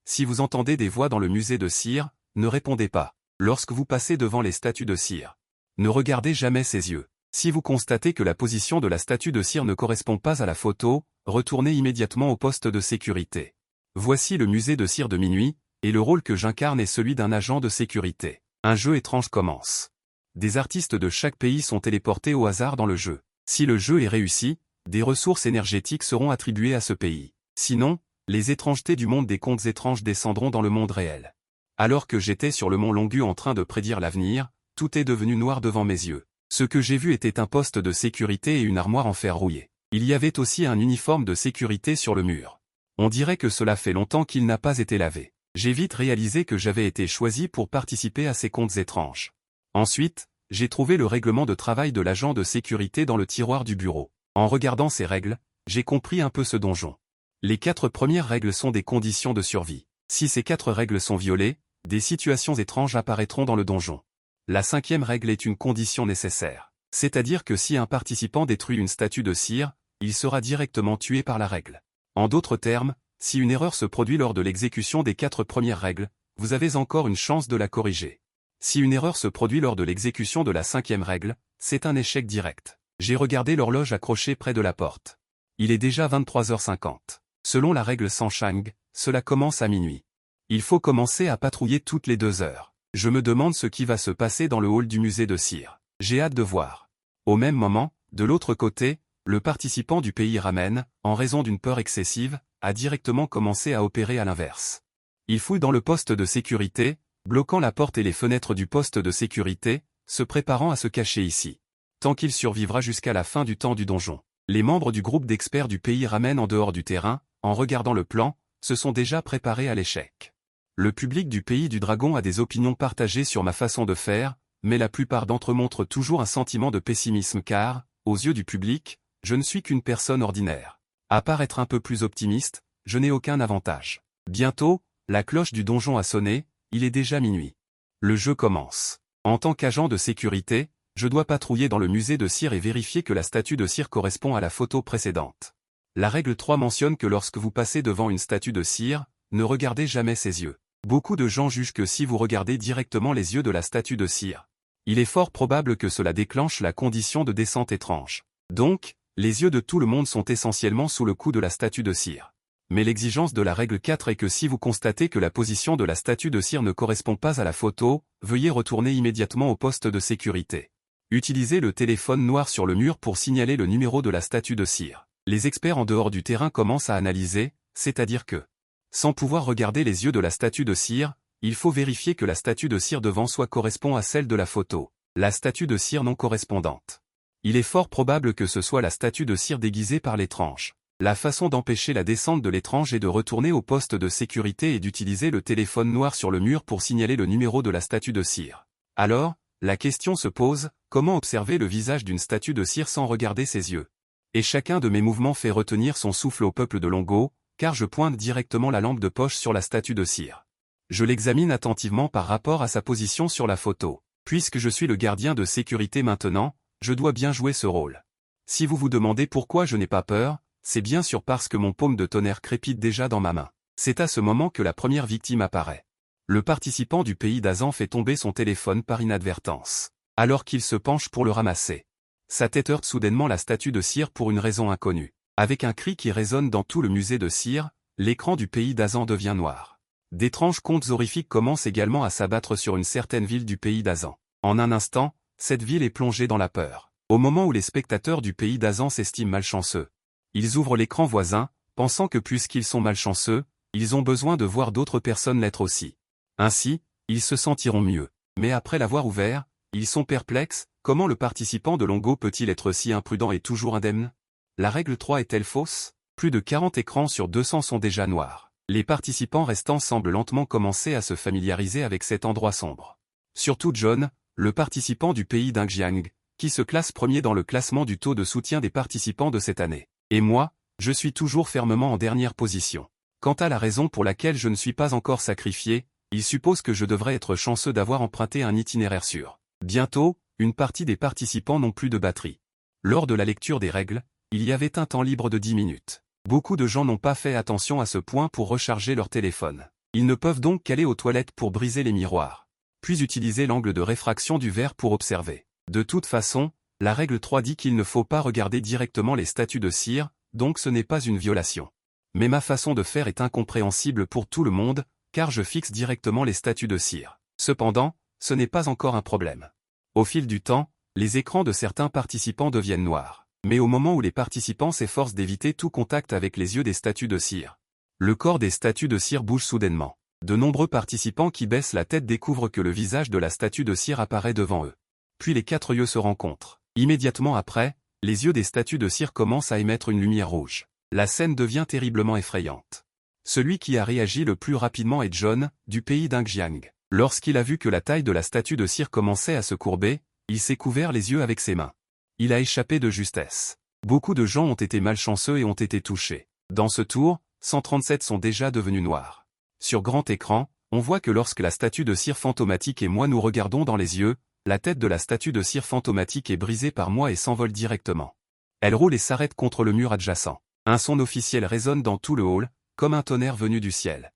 Si vous entendez des voix dans le musée de cire, ne répondez pas. Lorsque vous passez devant les statues de cire, ne regardez jamais ses yeux. Si vous constatez que la position de la statue de cire ne correspond pas à la photo, retournez immédiatement au poste de sécurité. Voici le musée de cire de minuit, et le rôle que j'incarne est celui d'un agent de sécurité. Un jeu étrange commence. Des artistes de chaque pays sont téléportés au hasard dans le jeu. Si le jeu est réussi, des ressources énergétiques seront attribuées à ce pays. Sinon, les étrangetés du monde des contes étranges descendront dans le monde réel. Alors que j'étais sur le mont Longu en train de prédire l'avenir, tout est devenu noir devant mes yeux. Ce que j'ai vu était un poste de sécurité et une armoire en fer rouillé. Il y avait aussi un uniforme de sécurité sur le mur. On dirait que cela fait longtemps qu'il n'a pas été lavé. J'ai vite réalisé que j'avais été choisi pour participer à ces contes étranges. Ensuite, j'ai trouvé le règlement de travail de l'agent de sécurité dans le tiroir du bureau. En regardant ces règles, j'ai compris un peu ce donjon. Les 4 premières règles sont des conditions de survie. Si ces 4 règles sont violées, des situations étranges apparaîtront dans le donjon. La 5e règle est une condition nécessaire. C'est-à-dire que si un participant détruit une statue de cire, il sera directement tué par la règle. En d'autres termes, si une erreur se produit lors de l'exécution des 4 premières règles, vous avez encore une chance de la corriger. Si une erreur se produit lors de l'exécution de la 5e règle, c'est un échec direct. J'ai regardé l'horloge accrochée près de la porte. Il est déjà 23h50. Selon la règle Sanshang, cela commence à minuit. Il faut commencer à patrouiller toutes les 2 heures. Je me demande ce qui va se passer dans le hall du musée de cire. J'ai hâte de voir. Au même moment, de l'autre côté, le participant du pays Ramen, en raison d'une peur excessive, a directement commencé à opérer à l'inverse. Il fouille dans le poste de sécurité, bloquant la porte et les fenêtres du poste de sécurité, se préparant à se cacher ici. Tant qu'il survivra jusqu'à la fin du temps du donjon. Les membres du groupe d'experts du pays Ramen en dehors du terrain, en regardant le plan, se sont déjà préparés à l'échec. Le public du pays du dragon a des opinions partagées sur ma façon de faire, mais la plupart d'entre eux montrent toujours un sentiment de pessimisme car, aux yeux du public, je ne suis qu'une personne ordinaire. À part être un peu plus optimiste, je n'ai aucun avantage. Bientôt, la cloche du donjon a sonné, il est déjà minuit. Le jeu commence. En tant qu'agent de sécurité, je dois patrouiller dans le musée de cire et vérifier que la statue de cire correspond à la photo précédente. La règle 3 mentionne que lorsque vous passez devant une statue de cire, ne regardez jamais ses yeux. Beaucoup de gens jugent que si vous regardez directement les yeux de la statue de cire, il est fort probable que cela déclenche la condition de descente étrange. Donc, les yeux de tout le monde sont essentiellement sous le coup de la statue de cire. Mais l'exigence de la règle 4 est que si vous constatez que la position de la statue de cire ne correspond pas à la photo, veuillez retourner immédiatement au poste de sécurité. Utilisez le téléphone noir sur le mur pour signaler le numéro de la statue de cire. Les experts en dehors du terrain commencent à analyser, c'est-à-dire que, sans pouvoir regarder les yeux de la statue de cire, il faut vérifier que la statue de cire devant soi correspond à celle de la photo, la statue de cire non correspondante. Il est fort probable que ce soit la statue de cire déguisée par l'étrange. La façon d'empêcher la descente de l'étrange est de retourner au poste de sécurité et d'utiliser le téléphone noir sur le mur pour signaler le numéro de la statue de cire. Alors, la question se pose, comment observer le visage d'une statue de cire sans regarder ses yeux? Et chacun de mes mouvements fait retenir son souffle au peuple de Longo, car je pointe directement la lampe de poche sur la statue de cire. Je l'examine attentivement par rapport à sa position sur la photo. Puisque je suis le gardien de sécurité maintenant, je dois bien jouer ce rôle. Si vous vous demandez pourquoi je n'ai pas peur, c'est bien sûr parce que mon paume de tonnerre crépite déjà dans ma main. C'est à ce moment que la première victime apparaît. Le participant du pays d'Azan fait tomber son téléphone par inadvertance. Alors qu'il se penche pour le ramasser. Sa tête heurte soudainement la statue de cire pour une raison inconnue. Avec un cri qui résonne dans tout le musée de cire, l'écran du pays d'Azan devient noir. D'étranges contes horrifiques commencent également à s'abattre sur une certaine ville du pays d'Azan. En un instant, cette ville est plongée dans la peur. Au moment où les spectateurs du pays d'Azan s'estiment malchanceux, ils ouvrent l'écran voisin, pensant que puisqu'ils sont malchanceux, ils ont besoin de voir d'autres personnes l'être aussi. Ainsi, ils se sentiront mieux. Mais après l'avoir ouvert, ils sont perplexes, comment le participant de Longo peut-il être si imprudent et toujours indemne? La règle 3 est-elle fausse? Plus de 40 écrans sur 200 sont déjà noirs. Les participants restants semblent lentement commencer à se familiariser avec cet endroit sombre. Surtout John, le participant du pays d'Ingjiang, qui se classe premier dans le classement du taux de soutien des participants de cette année. Et moi, je suis toujours fermement en dernière position. Quant à la raison pour laquelle je ne suis pas encore sacrifié, il suppose que je devrais être chanceux d'avoir emprunté un itinéraire sûr. Bientôt, une partie des participants n'ont plus de batterie. Lors de la lecture des règles, il y avait un temps libre de 10 minutes. Beaucoup de gens n'ont pas fait attention à ce point pour recharger leur téléphone. Ils ne peuvent donc qu'aller aux toilettes pour briser les miroirs, puis utiliser l'angle de réfraction du verre pour observer. De toute façon, la règle 3 dit qu'il ne faut pas regarder directement les statues de cire, donc ce n'est pas une violation. Mais ma façon de faire est incompréhensible pour tout le monde, car je fixe directement les statues de cire. Cependant, ce n'est pas encore un problème. Au fil du temps, les écrans de certains participants deviennent noirs. Mais au moment où les participants s'efforcent d'éviter tout contact avec les yeux des statues de cire, le corps des statues de cire bouge soudainement. De nombreux participants qui baissent la tête découvrent que le visage de la statue de cire apparaît devant eux. Puis les 4 yeux se rencontrent. Immédiatement après, les yeux des statues de cire commencent à émettre une lumière rouge. La scène devient terriblement effrayante. Celui qui a réagi le plus rapidement est John, du pays d'Ingjiang. Lorsqu'il a vu que la taille de la statue de cire commençait à se courber, il s'est couvert les yeux avec ses mains. Il a échappé de justesse. Beaucoup de gens ont été malchanceux et ont été touchés. Dans ce tour, 137 sont déjà devenus noirs. Sur grand écran, on voit que lorsque la statue de cire fantomatique et moi nous regardons dans les yeux, la tête de la statue de cire fantomatique est brisée par moi et s'envole directement. Elle roule et s'arrête contre le mur adjacent. Un son officiel résonne dans tout le hall, comme un tonnerre venu du ciel.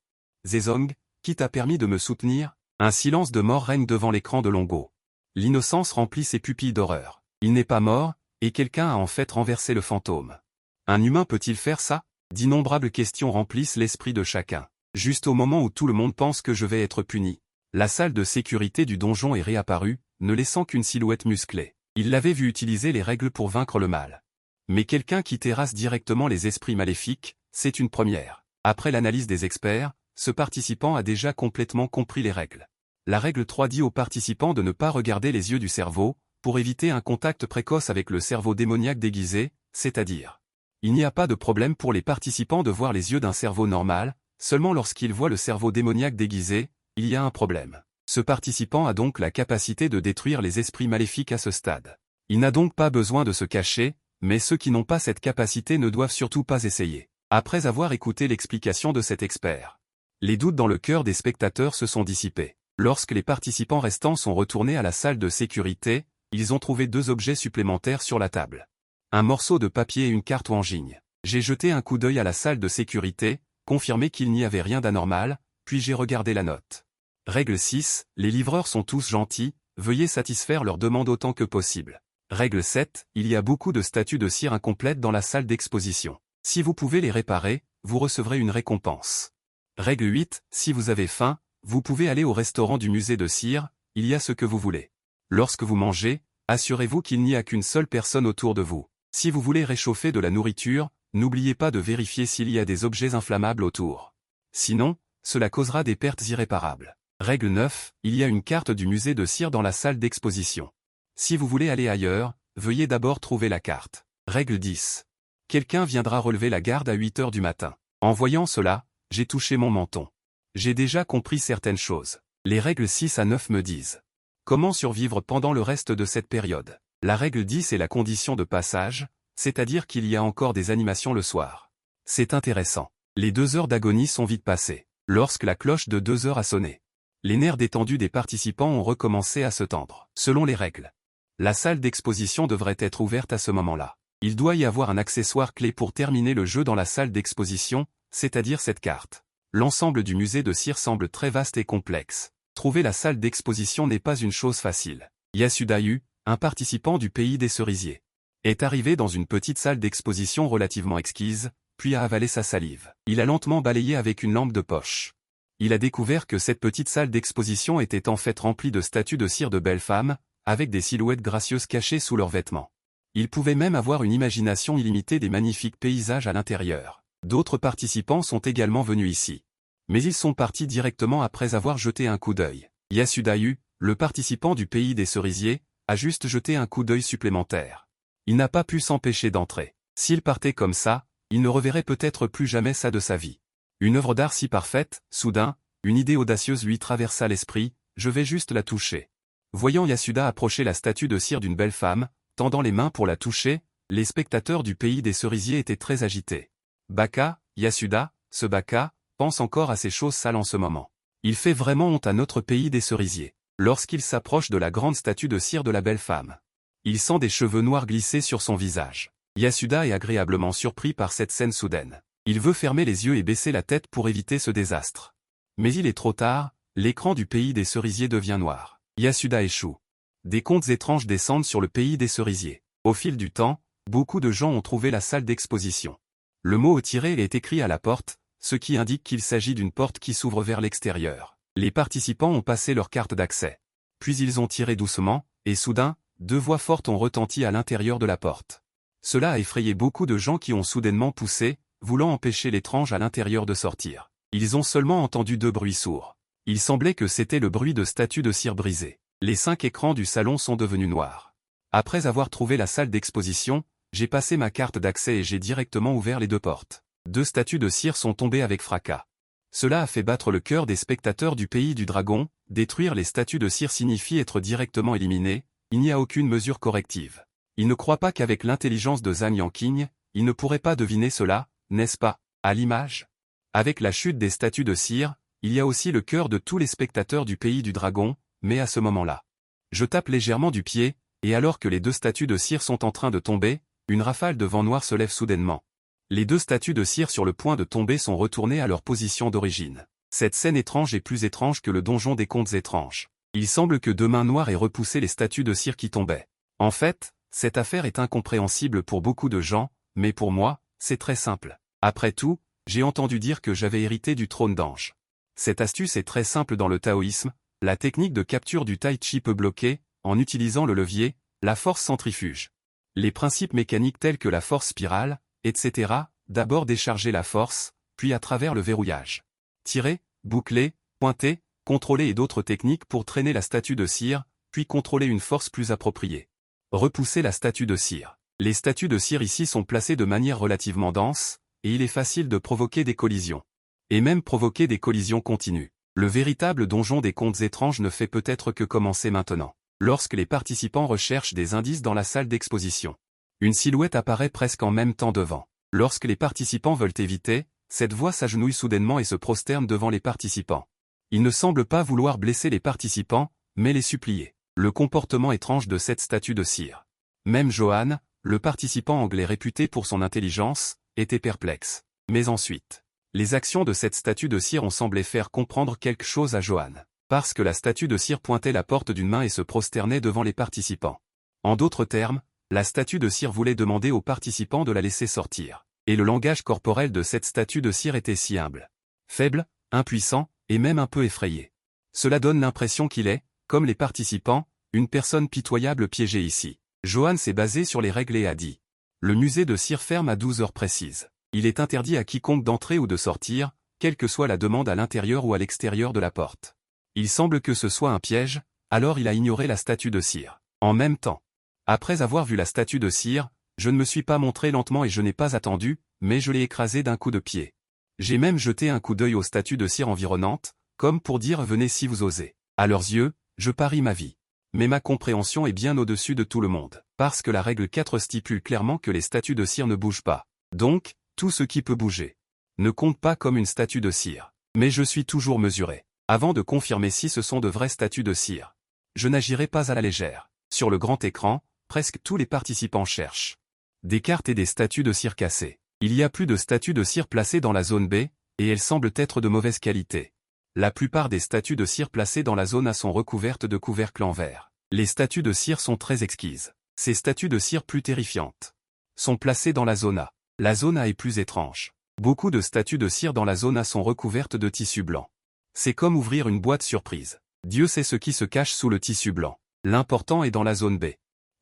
Zezong, qui t'a permis de me soutenir? Un silence de mort règne devant l'écran de Longo. L'innocence remplit ses pupilles d'horreur. Il n'est pas mort, et quelqu'un a en fait renversé le fantôme. Un humain peut-il faire ça? D'innombrables questions remplissent l'esprit de chacun. Juste au moment où tout le monde pense que je vais être puni, la salle de sécurité du donjon est réapparue, ne laissant qu'une silhouette musclée. Il l'avait vu utiliser les règles pour vaincre le mal. Mais quelqu'un qui terrasse directement les esprits maléfiques, c'est une première. Après l'analyse des experts, ce participant a déjà complètement compris les règles. La règle 3 dit aux participants de ne pas regarder les yeux du cerveau, pour éviter un contact précoce avec le cerveau démoniaque déguisé, c'est-à-dire, il n'y a pas de problème pour les participants de voir les yeux d'un cerveau normal, seulement lorsqu'ils voient le cerveau démoniaque déguisé, il y a un problème. Ce participant a donc la capacité de détruire les esprits maléfiques à ce stade. Il n'a donc pas besoin de se cacher, mais ceux qui n'ont pas cette capacité ne doivent surtout pas essayer. Après avoir écouté l'explication de cet expert, les doutes dans le cœur des spectateurs se sont dissipés. Lorsque les participants restants sont retournés à la salle de sécurité, ils ont trouvé 2 objets supplémentaires sur la table. Un morceau de papier et une carte Wanjing. J'ai jeté un coup d'œil à la salle de sécurité, confirmé qu'il n'y avait rien d'anormal, puis j'ai regardé la note. Règle 6, les livreurs sont tous gentils, veuillez satisfaire leurs demandes autant que possible. Règle 7, il y a beaucoup de statues de cire incomplètes dans la salle d'exposition. Si vous pouvez les réparer, vous recevrez une récompense. Règle 8, si vous avez faim, vous pouvez aller au restaurant du musée de cire, il y a ce que vous voulez. Lorsque vous mangez, assurez-vous qu'il n'y a qu'une seule personne autour de vous. Si vous voulez réchauffer de la nourriture, n'oubliez pas de vérifier s'il y a des objets inflammables autour. Sinon, cela causera des pertes irréparables. Règle 9, il y a une carte du musée de cire dans la salle d'exposition. Si vous voulez aller ailleurs, veuillez d'abord trouver la carte. Règle 10. Quelqu'un viendra relever la garde à 8 heures du matin. En voyant cela, j'ai touché mon menton. J'ai déjà compris certaines choses. Les règles 6 à 9 me disent comment survivre pendant le reste de cette période. La règle 10 est la condition de passage, c'est-à-dire qu'il y a encore des animations le soir. C'est intéressant. Les 2 heures d'agonie sont vite passées, lorsque la cloche de 2 heures a sonné. Les nerfs détendus des participants ont recommencé à se tendre. Selon les règles, la salle d'exposition devrait être ouverte à ce moment-là. Il doit y avoir un accessoire clé pour terminer le jeu dans la salle d'exposition, c'est-à-dire cette carte. L'ensemble du musée de cire semble très vaste et complexe. Trouver la salle d'exposition n'est pas une chose facile. Yasuda-yu, un participant du pays des cerisiers, est arrivé dans une petite salle d'exposition relativement exquise, puis a avalé sa salive. Il a lentement balayé avec une lampe de poche. Il a découvert que cette petite salle d'exposition était en fait remplie de statues de cire de belles femmes, avec des silhouettes gracieuses cachées sous leurs vêtements. Il pouvait même avoir une imagination illimitée des magnifiques paysages à l'intérieur. D'autres participants sont également venus ici. Mais ils sont partis directement après avoir jeté un coup d'œil. Yasuda-yu, le participant du pays des cerisiers, a juste jeté un coup d'œil supplémentaire. Il n'a pas pu s'empêcher d'entrer. S'il partait comme ça, il ne reverrait peut-être plus jamais ça de sa vie. Une œuvre d'art si parfaite, soudain, une idée audacieuse lui traversa l'esprit, je vais juste la toucher. Voyant Yasuda approcher la statue de cire d'une belle femme, tendant les mains pour la toucher, les spectateurs du pays des cerisiers étaient très agités. Baka, Yasuda, ce Baka, pense encore à ces choses sales en ce moment. Il fait vraiment honte à notre pays des cerisiers. Lorsqu'il s'approche de la grande statue de cire de la belle femme, il sent des cheveux noirs glisser sur son visage. Yasuda est agréablement surpris par cette scène soudaine. Il veut fermer les yeux et baisser la tête pour éviter ce désastre. Mais il est trop tard, l'écran du pays des cerisiers devient noir. Yasuda échoue. Des contes étranges descendent sur le pays des cerisiers. Au fil du temps, beaucoup de gens ont trouvé la salle d'exposition. Le mot tiré est écrit à la porte, ce qui indique qu'il s'agit d'une porte qui s'ouvre vers l'extérieur. Les participants ont passé leur carte d'accès. Puis ils ont tiré doucement, et soudain, 2 voix fortes ont retenti à l'intérieur de la porte. Cela a effrayé beaucoup de gens qui ont soudainement poussé, voulant empêcher l'étrange à l'intérieur de sortir. Ils ont seulement entendu 2 bruits sourds. Il semblait que c'était le bruit de statues de cire brisées. Les 5 écrans du salon sont devenus noirs. Après avoir trouvé la salle d'exposition, j'ai passé ma carte d'accès et j'ai directement ouvert les 2 portes. 2 statues de cire sont tombées avec fracas. Cela a fait battre le cœur des spectateurs du pays du dragon. Détruire les statues de cire signifie être directement éliminé, il n'y a aucune mesure corrective. Il ne croit pas qu'avec l'intelligence de Zhang Yanqing, il ne pourrait pas deviner cela, n'est-ce pas, à l'image? Avec la chute des statues de cire, il y a aussi le cœur de tous les spectateurs du pays du dragon, mais à ce moment-là. Je tape légèrement du pied, et alors que les 2 statues de cire sont en train de tomber, une rafale de vent noir se lève soudainement. Les 2 statues de cire sur le point de tomber sont retournées à leur position d'origine. Cette scène étrange est plus étrange que le donjon des contes étranges. Il semble que 2 mains noires aient repoussé les statues de cire qui tombaient. En fait, cette affaire est incompréhensible pour beaucoup de gens, mais pour moi, c'est très simple. Après tout, j'ai entendu dire que j'avais hérité du trône d'ange. Cette astuce est très simple dans le taoïsme, la technique de capture du tai chi peut bloquer, en utilisant le levier, la force centrifuge. Les principes mécaniques tels que la force spirale, etc., d'abord décharger la force, puis à travers le verrouillage. Tirer, boucler, pointer, contrôler et d'autres techniques pour traîner la statue de cire, puis contrôler une force plus appropriée. Repousser la statue de cire. Les statues de cire ici sont placées de manière relativement dense, et il est facile de provoquer des collisions. Et même provoquer des collisions continues. Le véritable donjon des contes étranges ne fait peut-être que commencer maintenant. Lorsque les participants recherchent des indices dans la salle d'exposition. Une silhouette apparaît presque en même temps devant. Lorsque les participants veulent éviter, cette voix s'agenouille soudainement et se prosterne devant les participants. Il ne semble pas vouloir blesser les participants, mais les supplier. Le comportement étrange de cette statue de cire. Même Johan, le participant anglais réputé pour son intelligence, était perplexe. Mais ensuite, les actions de cette statue de cire ont semblé faire comprendre quelque chose à Johan. Parce que la statue de cire pointait la porte d'une main et se prosternait devant les participants. En d'autres termes, la statue de cire voulait demander aux participants de la laisser sortir. Et le langage corporel de cette statue de cire était si humble. Faible, impuissant, et même un peu effrayé. Cela donne l'impression qu'il est, comme les participants, une personne pitoyable piégée ici. Johan s'est basé sur les règles et a dit. Le musée de cire ferme à 12 heures précises. Il est interdit à quiconque d'entrer ou de sortir, quelle que soit la demande à l'intérieur ou à l'extérieur de la porte. Il semble que ce soit un piège, alors il a ignoré la statue de cire. En même temps. Après avoir vu la statue de cire, je ne me suis pas montré lentement et je n'ai pas attendu, mais je l'ai écrasé d'un coup de pied. J'ai même jeté un coup d'œil aux statues de cire environnantes, comme pour dire venez si vous osez. À leurs yeux, je parie ma vie. Mais ma compréhension est bien au-dessus de tout le monde, parce que la règle 4 stipule clairement que les statues de cire ne bougent pas. Donc, tout ce qui peut bouger ne compte pas comme une statue de cire. Mais je suis toujours mesuré. Avant de confirmer si ce sont de vraies statues de cire. Je n'agirai pas à la légère. Sur le grand écran, presque tous les participants cherchent des cartes et des statues de cire cassées. Il y a plus de statues de cire placées dans la zone B, et elles semblent être de mauvaise qualité. La plupart des statues de cire placées dans la zone A sont recouvertes de couvercles en verre. Les statues de cire sont très exquises. Ces statues de cire plus terrifiantes sont placées dans la zone A. La zone A est plus étrange. Beaucoup de statues de cire dans la zone A sont recouvertes de tissu blanc. C'est comme ouvrir une boîte surprise. Dieu sait ce qui se cache sous le tissu blanc. L'important est dans la zone B.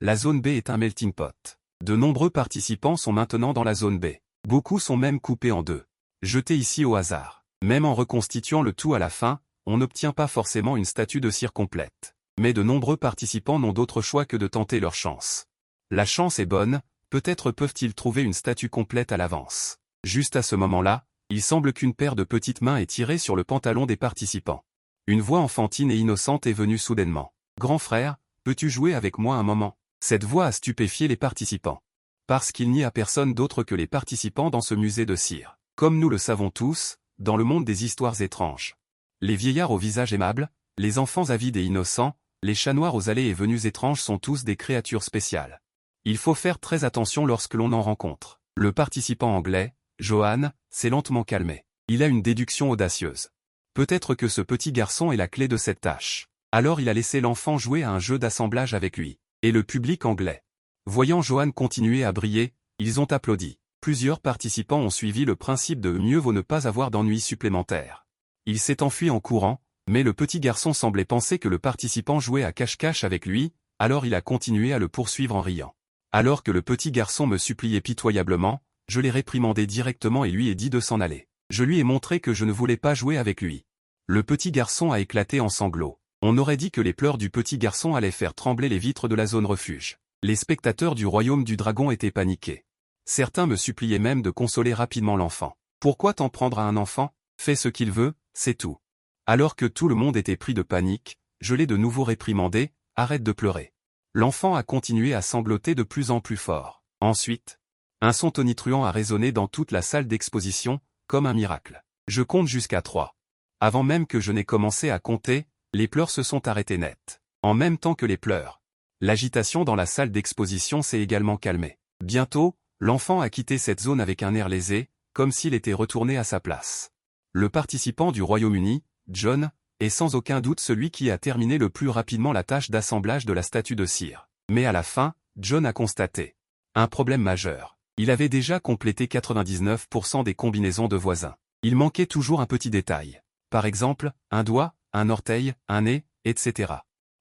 La zone B est un melting pot. De nombreux participants sont maintenant dans la zone B. Beaucoup sont même coupés en deux. Jetés ici au hasard. Même en reconstituant le tout à la fin, on n'obtient pas forcément une statue de cire complète. Mais de nombreux participants n'ont d'autre choix que de tenter leur chance. La chance est bonne, peut-être peuvent-ils trouver une statue complète à l'avance. Juste à ce moment-là, il semble qu'une paire de petites mains ait tiré sur le pantalon des participants. Une voix enfantine et innocente est venue soudainement. « Grand frère, peux-tu jouer avec moi un moment ?» Cette voix a stupéfié les participants. Parce qu'il n'y a personne d'autre que les participants dans ce musée de cire. Comme nous le savons tous, dans le monde des histoires étranges. Les vieillards au visage aimable, les enfants avides et innocents, les chats noirs aux allées et venues étranges sont tous des créatures spéciales. Il faut faire très attention lorsque l'on en rencontre. Le participant anglais, Johan, s'est lentement calmé. Il a une déduction audacieuse. Peut-être que ce petit garçon est la clé de cette tâche. Alors il a laissé l'enfant jouer à un jeu d'assemblage avec lui. Et le public anglais. Voyant Johan continuer à briller, ils ont applaudi. Plusieurs participants ont suivi le principe de mieux vaut ne pas avoir d'ennuis supplémentaires. Il s'est enfui en courant, mais le petit garçon semblait penser que le participant jouait à cache-cache avec lui, alors il a continué à le poursuivre en riant. Alors que le petit garçon me suppliait pitoyablement, je l'ai réprimandé directement et lui ai dit de s'en aller. Je lui ai montré que je ne voulais pas jouer avec lui. Le petit garçon a éclaté en sanglots. On aurait dit que les pleurs du petit garçon allaient faire trembler les vitres de la zone refuge. Les spectateurs du royaume du dragon étaient paniqués. Certains me suppliaient même de consoler rapidement l'enfant. Pourquoi t'en prendre à un enfant? Fais ce qu'il veut, c'est tout. Alors que tout le monde était pris de panique, je l'ai de nouveau réprimandé, arrête de pleurer. L'enfant a continué à sangloter de plus en plus fort. Ensuite, un son tonitruant a résonné dans toute la salle d'exposition, comme un miracle. Je compte jusqu'à 3. Avant même que je n'ai commencé à compter, les pleurs se sont arrêtés net. En même temps que les pleurs. L'agitation dans la salle d'exposition s'est également calmée. Bientôt, l'enfant a quitté cette zone avec un air lésé, comme s'il était retourné à sa place. Le participant du Royaume-Uni, John, est sans aucun doute celui qui a terminé le plus rapidement la tâche d'assemblage de la statue de cire. Mais à la fin, John a constaté un problème majeur. Il avait déjà complété 99% des combinaisons de voisins. Il manquait toujours un petit détail. Par exemple, un doigt, un orteil, un nez, etc.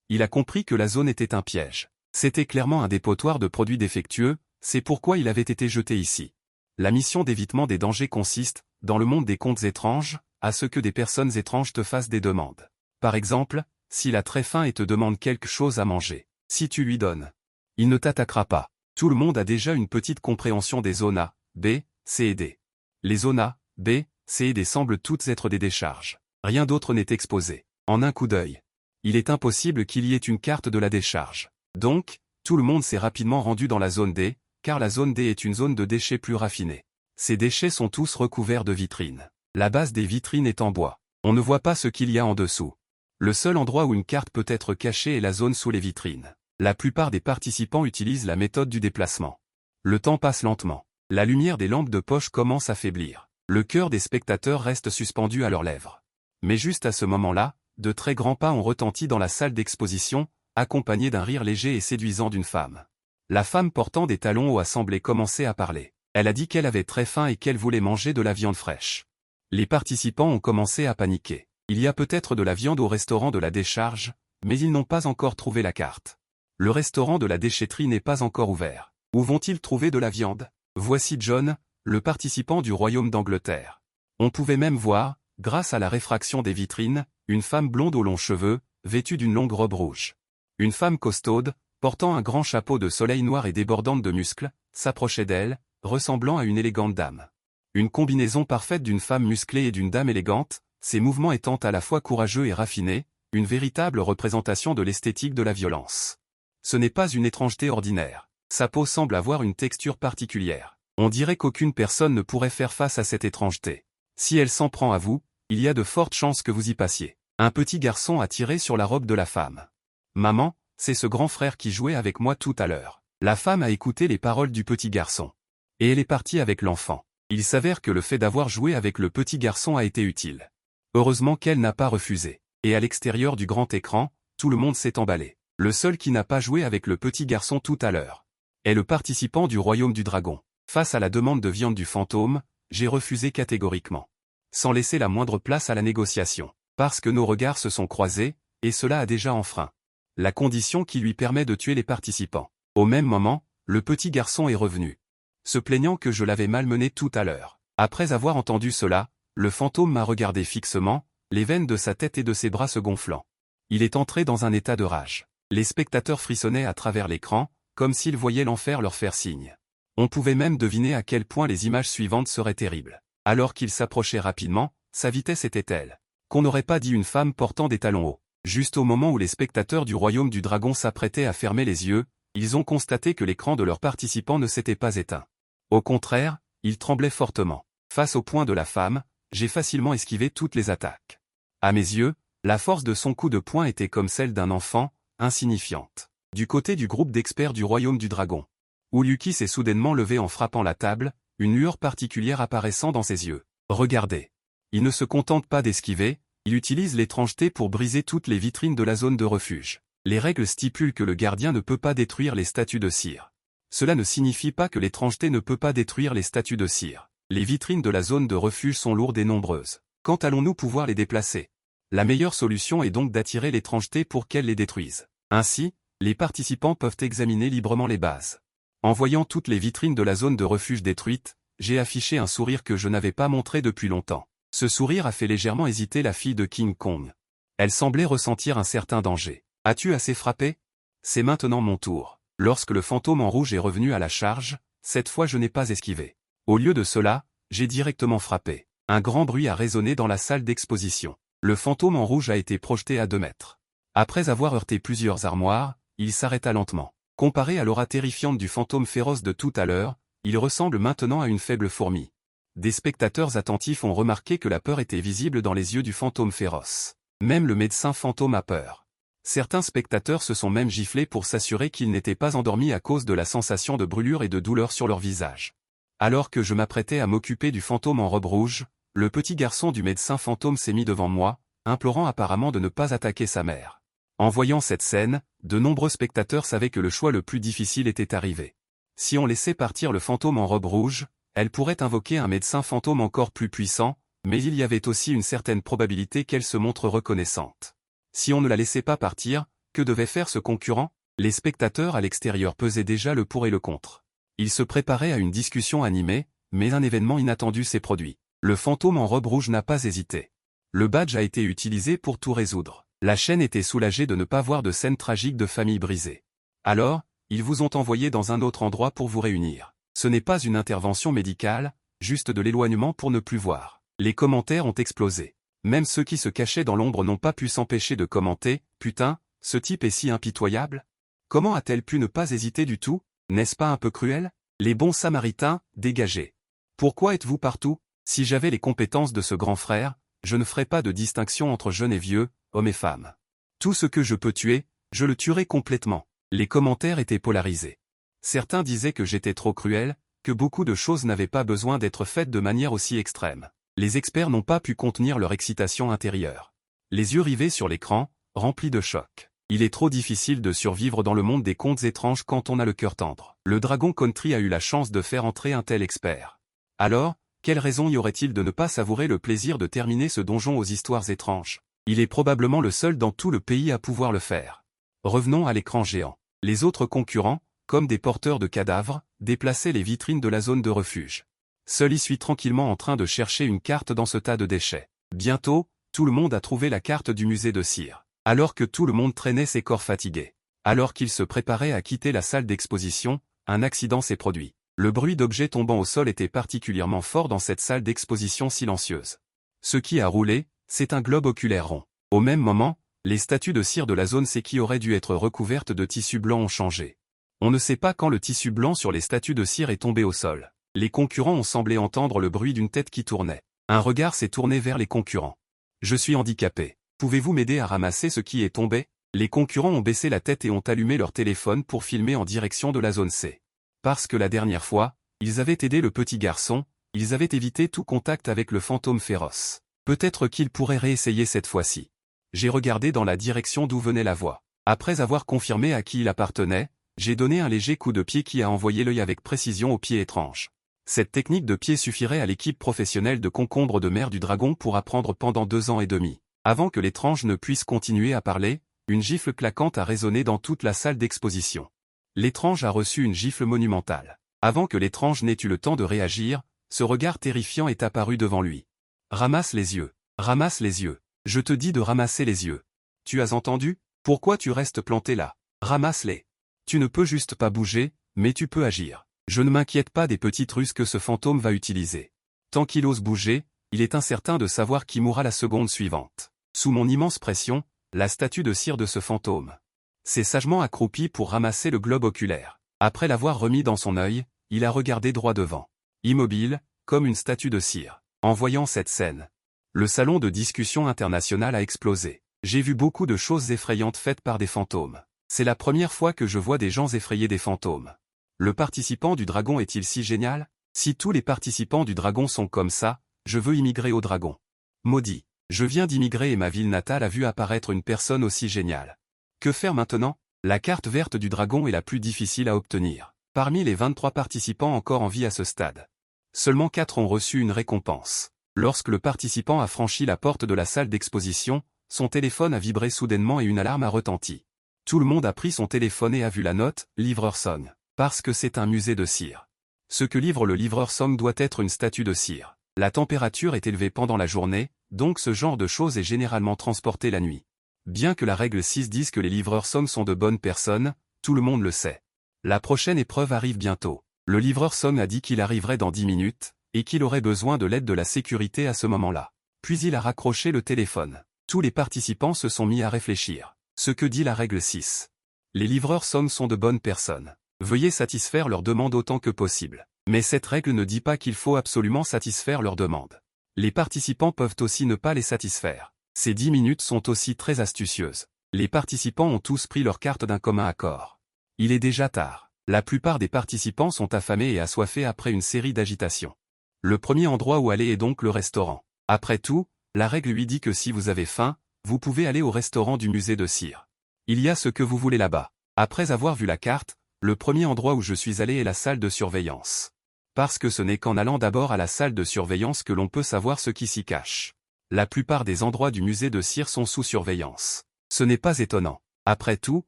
Il a compris que la zone était un piège. C'était clairement un dépotoir de produits défectueux, c'est pourquoi il avait été jeté ici. La mission d'évitement des dangers consiste, dans le monde des contes étranges, à ce que des personnes étranges te fassent des demandes. Par exemple, s'il a très faim et te demande quelque chose à manger, si tu lui donnes, il ne t'attaquera pas. Tout le monde a déjà une petite compréhension des zones A, B, C et D. Les zones A, B, C et D semblent toutes être des décharges. Rien d'autre n'est exposé. En un coup d'œil. Il est impossible qu'il y ait une carte de la décharge. Donc, tout le monde s'est rapidement rendu dans la zone D, car la zone D est une zone de déchets plus raffinés. Ces déchets sont tous recouverts de vitrines. La base des vitrines est en bois. On ne voit pas ce qu'il y a en dessous. Le seul endroit où une carte peut être cachée est la zone sous les vitrines. La plupart des participants utilisent la méthode du déplacement. Le temps passe lentement. La lumière des lampes de poche commence à faiblir. Le cœur des spectateurs reste suspendu à leurs lèvres. Mais juste à ce moment-là, de très grands pas ont retenti dans la salle d'exposition, accompagnés d'un rire léger et séduisant d'une femme. La femme portant des talons hauts a semblé commencer à parler. Elle a dit qu'elle avait très faim et qu'elle voulait manger de la viande fraîche. Les participants ont commencé à paniquer. Il y a peut-être de la viande au restaurant de la décharge, mais ils n'ont pas encore trouvé la carte. Le restaurant de la déchetterie n'est pas encore ouvert. Où vont-ils trouver de la viande? Voici John, le participant du royaume d'Angleterre. On pouvait même voir, grâce à la réfraction des vitrines, une femme blonde aux longs cheveux, vêtue d'une longue robe rouge. Une femme costaude, portant un grand chapeau de soleil noir et débordante de muscles, s'approchait d'elle, ressemblant à une élégante dame. Une combinaison parfaite d'une femme musclée et d'une dame élégante, ses mouvements étant à la fois courageux et raffinés, une véritable représentation de l'esthétique de la violence. Ce n'est pas une étrangeté ordinaire. Sa peau semble avoir une texture particulière. On dirait qu'aucune personne ne pourrait faire face à cette étrangeté. Si elle s'en prend à vous, il y a de fortes chances que vous y passiez. Un petit garçon a tiré sur la robe de la femme. Maman, c'est ce grand frère qui jouait avec moi tout à l'heure. La femme a écouté les paroles du petit garçon. Et elle est partie avec l'enfant. Il s'avère que le fait d'avoir joué avec le petit garçon a été utile. Heureusement qu'elle n'a pas refusé. Et à l'extérieur du grand écran, tout le monde s'est emballé. Le seul qui n'a pas joué avec le petit garçon tout à l'heure est le participant du royaume du dragon. Face à la demande de viande du fantôme, j'ai refusé catégoriquement. Sans laisser la moindre place à la négociation. Parce que nos regards se sont croisés, et cela a déjà enfreint la condition qui lui permet de tuer les participants. Au même moment, le petit garçon est revenu, se plaignant que je l'avais malmené tout à l'heure. Après avoir entendu cela, le fantôme m'a regardé fixement, les veines de sa tête et de ses bras se gonflant. Il est entré dans un état de rage. Les spectateurs frissonnaient à travers l'écran, comme s'ils voyaient l'enfer leur faire signe. On pouvait même deviner à quel point les images suivantes seraient terribles. Alors qu'il s'approchait rapidement, sa vitesse était telle qu'on n'aurait pas dit une femme portant des talons hauts. Juste au moment où les spectateurs du royaume du dragon s'apprêtaient à fermer les yeux, ils ont constaté que l'écran de leurs participants ne s'était pas éteint. Au contraire, il tremblait fortement. Face au poing de la femme, j'ai facilement esquivé toutes les attaques. À mes yeux, la force de son coup de poing était comme celle d'un enfant, insignifiante. Du côté du groupe d'experts du royaume du dragon, Ulluki s'est soudainement levé en frappant la table, une lueur particulière apparaissant dans ses yeux. Regardez. Il ne se contente pas d'esquiver, Il utilise l'étrangeté pour briser toutes les vitrines de la zone de refuge. Les règles stipulent que le gardien ne peut pas détruire les statues de cire. Cela ne signifie pas que l'étrangeté ne peut pas détruire les statues de cire. Les vitrines de la zone de refuge sont lourdes et nombreuses. Quand allons-nous pouvoir les déplacer? La meilleure solution est donc d'attirer l'étrangeté pour qu'elle les détruise. Ainsi, les participants peuvent examiner librement les bases. En voyant toutes les vitrines de la zone de refuge détruites, j'ai affiché un sourire que je n'avais pas montré depuis longtemps. Ce sourire a fait légèrement hésiter la fille de King Kong. Elle semblait ressentir un certain danger. As-tu assez frappé? C'est maintenant mon tour. Lorsque le fantôme en rouge est revenu à la charge, cette fois je n'ai pas esquivé. Au lieu de cela, j'ai directement frappé. Un grand bruit a résonné dans la salle d'exposition. Le fantôme en rouge a été projeté à 2 mètres. Après avoir heurté plusieurs armoires, il s'arrêta lentement. Comparé à l'aura terrifiante du fantôme féroce de tout à l'heure, il ressemble maintenant à une faible fourmi. Des spectateurs attentifs ont remarqué que la peur était visible dans les yeux du fantôme féroce. Même le médecin fantôme a peur. Certains spectateurs se sont même giflés pour s'assurer qu'ils n'étaient pas endormis à cause de la sensation de brûlure et de douleur sur leur visage. Alors que je m'apprêtais à m'occuper du fantôme en robe rouge, le petit garçon du médecin fantôme s'est mis devant moi, implorant apparemment de ne pas attaquer sa mère. En voyant cette scène, de nombreux spectateurs savaient que le choix le plus difficile était arrivé. Si on laissait partir le fantôme en robe rouge, elle pourrait invoquer un médecin fantôme encore plus puissant, mais il y avait aussi une certaine probabilité qu'elle se montre reconnaissante. Si on ne la laissait pas partir, que devait faire ce concurrent? Les spectateurs à l'extérieur pesaient déjà le pour et le contre. Ils se préparaient à une discussion animée, mais un événement inattendu s'est produit. Le fantôme en robe rouge n'a pas hésité. Le badge a été utilisé pour tout résoudre. La chaîne était soulagée de ne pas voir de scène tragique de famille brisée. Alors, ils vous ont envoyé dans un autre endroit pour vous réunir. Ce n'est pas une intervention médicale, juste de l'éloignement pour ne plus voir. Les commentaires ont explosé. Même ceux qui se cachaient dans l'ombre n'ont pas pu s'empêcher de commenter « Putain, ce type est si impitoyable. Comment a-t-elle pu ne pas hésiter du tout? N'est-ce pas un peu cruel? Les bons samaritains, dégagez. Pourquoi êtes-vous partout? Si j'avais les compétences de ce grand frère, je ne ferais pas de distinction entre jeunes et vieux, hommes et femmes. Tout ce que je peux tuer, je le tuerai complètement. » Les commentaires étaient polarisés. Certains disaient que j'étais trop cruel, que beaucoup de choses n'avaient pas besoin d'être faites de manière aussi extrême. Les experts n'ont pas pu contenir leur excitation intérieure. Les yeux rivés sur l'écran, remplis de choc. Il est trop difficile de survivre dans le monde des contes étranges quand on a le cœur tendre. Le Dragon Country a eu la chance de faire entrer un tel expert. Alors, quelle raison y aurait-il de ne pas savourer le plaisir de terminer ce donjon aux histoires étranges? Il est probablement le seul dans tout le pays à pouvoir le faire. Revenons à l'écran géant. Les autres concurrents, comme des porteurs de cadavres, déplaçaient les vitrines de la zone de refuge. Seul y suis tranquillement en train de chercher une carte dans ce tas de déchets. Bientôt, tout le monde a trouvé la carte du musée de cire. Alors que tout le monde traînait ses corps fatigués. Alors qu'il se préparait à quitter la salle d'exposition, un accident s'est produit. Le bruit d'objets tombant au sol était particulièrement fort dans cette salle d'exposition silencieuse. Ce qui a roulé, c'est un globe oculaire rond. Au même moment, les statues de cire de la zone C qui auraient dû être recouvertes de tissu blanc ont changé. On ne sait pas quand le tissu blanc sur les statues de cire est tombé au sol. Les concurrents ont semblé entendre le bruit d'une tête qui tournait. Un regard s'est tourné vers les concurrents. Je suis handicapé. Pouvez-vous m'aider à ramasser ce qui est tombé? Les concurrents ont baissé la tête et ont allumé leur téléphone pour filmer en direction de la zone C. Parce que la dernière fois, ils avaient aidé le petit garçon, ils avaient évité tout contact avec le fantôme féroce. Peut-être qu'ils pourraient réessayer cette fois-ci. J'ai regardé dans la direction d'où venait la voix. Après avoir confirmé à qui il appartenait, j'ai donné un léger coup de pied qui a envoyé l'œil avec précision au pied étrange. Cette technique de pied suffirait à l'équipe professionnelle de concombre de mer du dragon pour apprendre pendant 2 ans et demi. Avant que l'étrange ne puisse continuer à parler, une gifle claquante a résonné dans toute la salle d'exposition. L'étrange a reçu une gifle monumentale. Avant que l'étrange n'ait eu le temps de réagir, ce regard terrifiant est apparu devant lui. Ramasse les yeux. Ramasse les yeux. Je te dis de ramasser les yeux. Tu as entendu? Pourquoi tu restes planté là? Ramasse-les. Tu ne peux juste pas bouger, mais tu peux agir. Je ne m'inquiète pas des petites ruses que ce fantôme va utiliser. Tant qu'il ose bouger, il est incertain de savoir qui mourra la seconde suivante. Sous mon immense pression, la statue de cire de ce fantôme s'est sagement accroupie pour ramasser le globe oculaire. Après l'avoir remis dans son œil, il a regardé droit devant. Immobile, comme une statue de cire. En voyant cette scène, le salon de discussion international a explosé. J'ai vu beaucoup de choses effrayantes faites par des fantômes. C'est la première fois que je vois des gens effrayer des fantômes. Le participant du dragon est-il si génial? Si tous les participants du dragon sont comme ça, je veux immigrer au dragon. Maudit. Je viens d'immigrer et ma ville natale a vu apparaître une personne aussi géniale. Que faire maintenant? La carte verte du dragon est la plus difficile à obtenir. Parmi les 23 participants encore en vie à ce stade, seulement 4 ont reçu une récompense. Lorsque le participant a franchi la porte de la salle d'exposition, son téléphone a vibré soudainement et une alarme a retenti. Tout le monde a pris son téléphone et a vu la note « Livreur Song ». Parce que c'est un musée de cire. Ce que livre le livreur Song doit être une statue de cire. La température est élevée pendant la journée, donc ce genre de choses est généralement transporté la nuit. Bien que la règle 6 dise que les livreurs Song sont de bonnes personnes, tout le monde le sait. La prochaine épreuve arrive bientôt. Le livreur Song a dit qu'il arriverait dans 10 minutes, et qu'il aurait besoin de l'aide de la sécurité à ce moment-là. Puis il a raccroché le téléphone. Tous les participants se sont mis à réfléchir. Ce que dit la règle 6. Les livreurs Song sont de bonnes personnes. Veuillez satisfaire leurs demandes autant que possible. Mais cette règle ne dit pas qu'il faut absolument satisfaire leurs demandes. Les participants peuvent aussi ne pas les satisfaire. Ces 10 minutes sont aussi très astucieuses. Les participants ont tous pris leur carte d'un commun accord. Il est déjà tard. La plupart des participants sont affamés et assoiffés après une série d'agitations. Le premier endroit où aller est donc le restaurant. Après tout, la règle lui dit que si vous avez faim, vous pouvez aller au restaurant du musée de cire. Il y a ce que vous voulez là-bas. Après avoir vu la carte, le premier endroit où je suis allé est la salle de surveillance. Parce que ce n'est qu'en allant d'abord à la salle de surveillance que l'on peut savoir ce qui s'y cache. La plupart des endroits du musée de cire sont sous surveillance. Ce n'est pas étonnant. Après tout,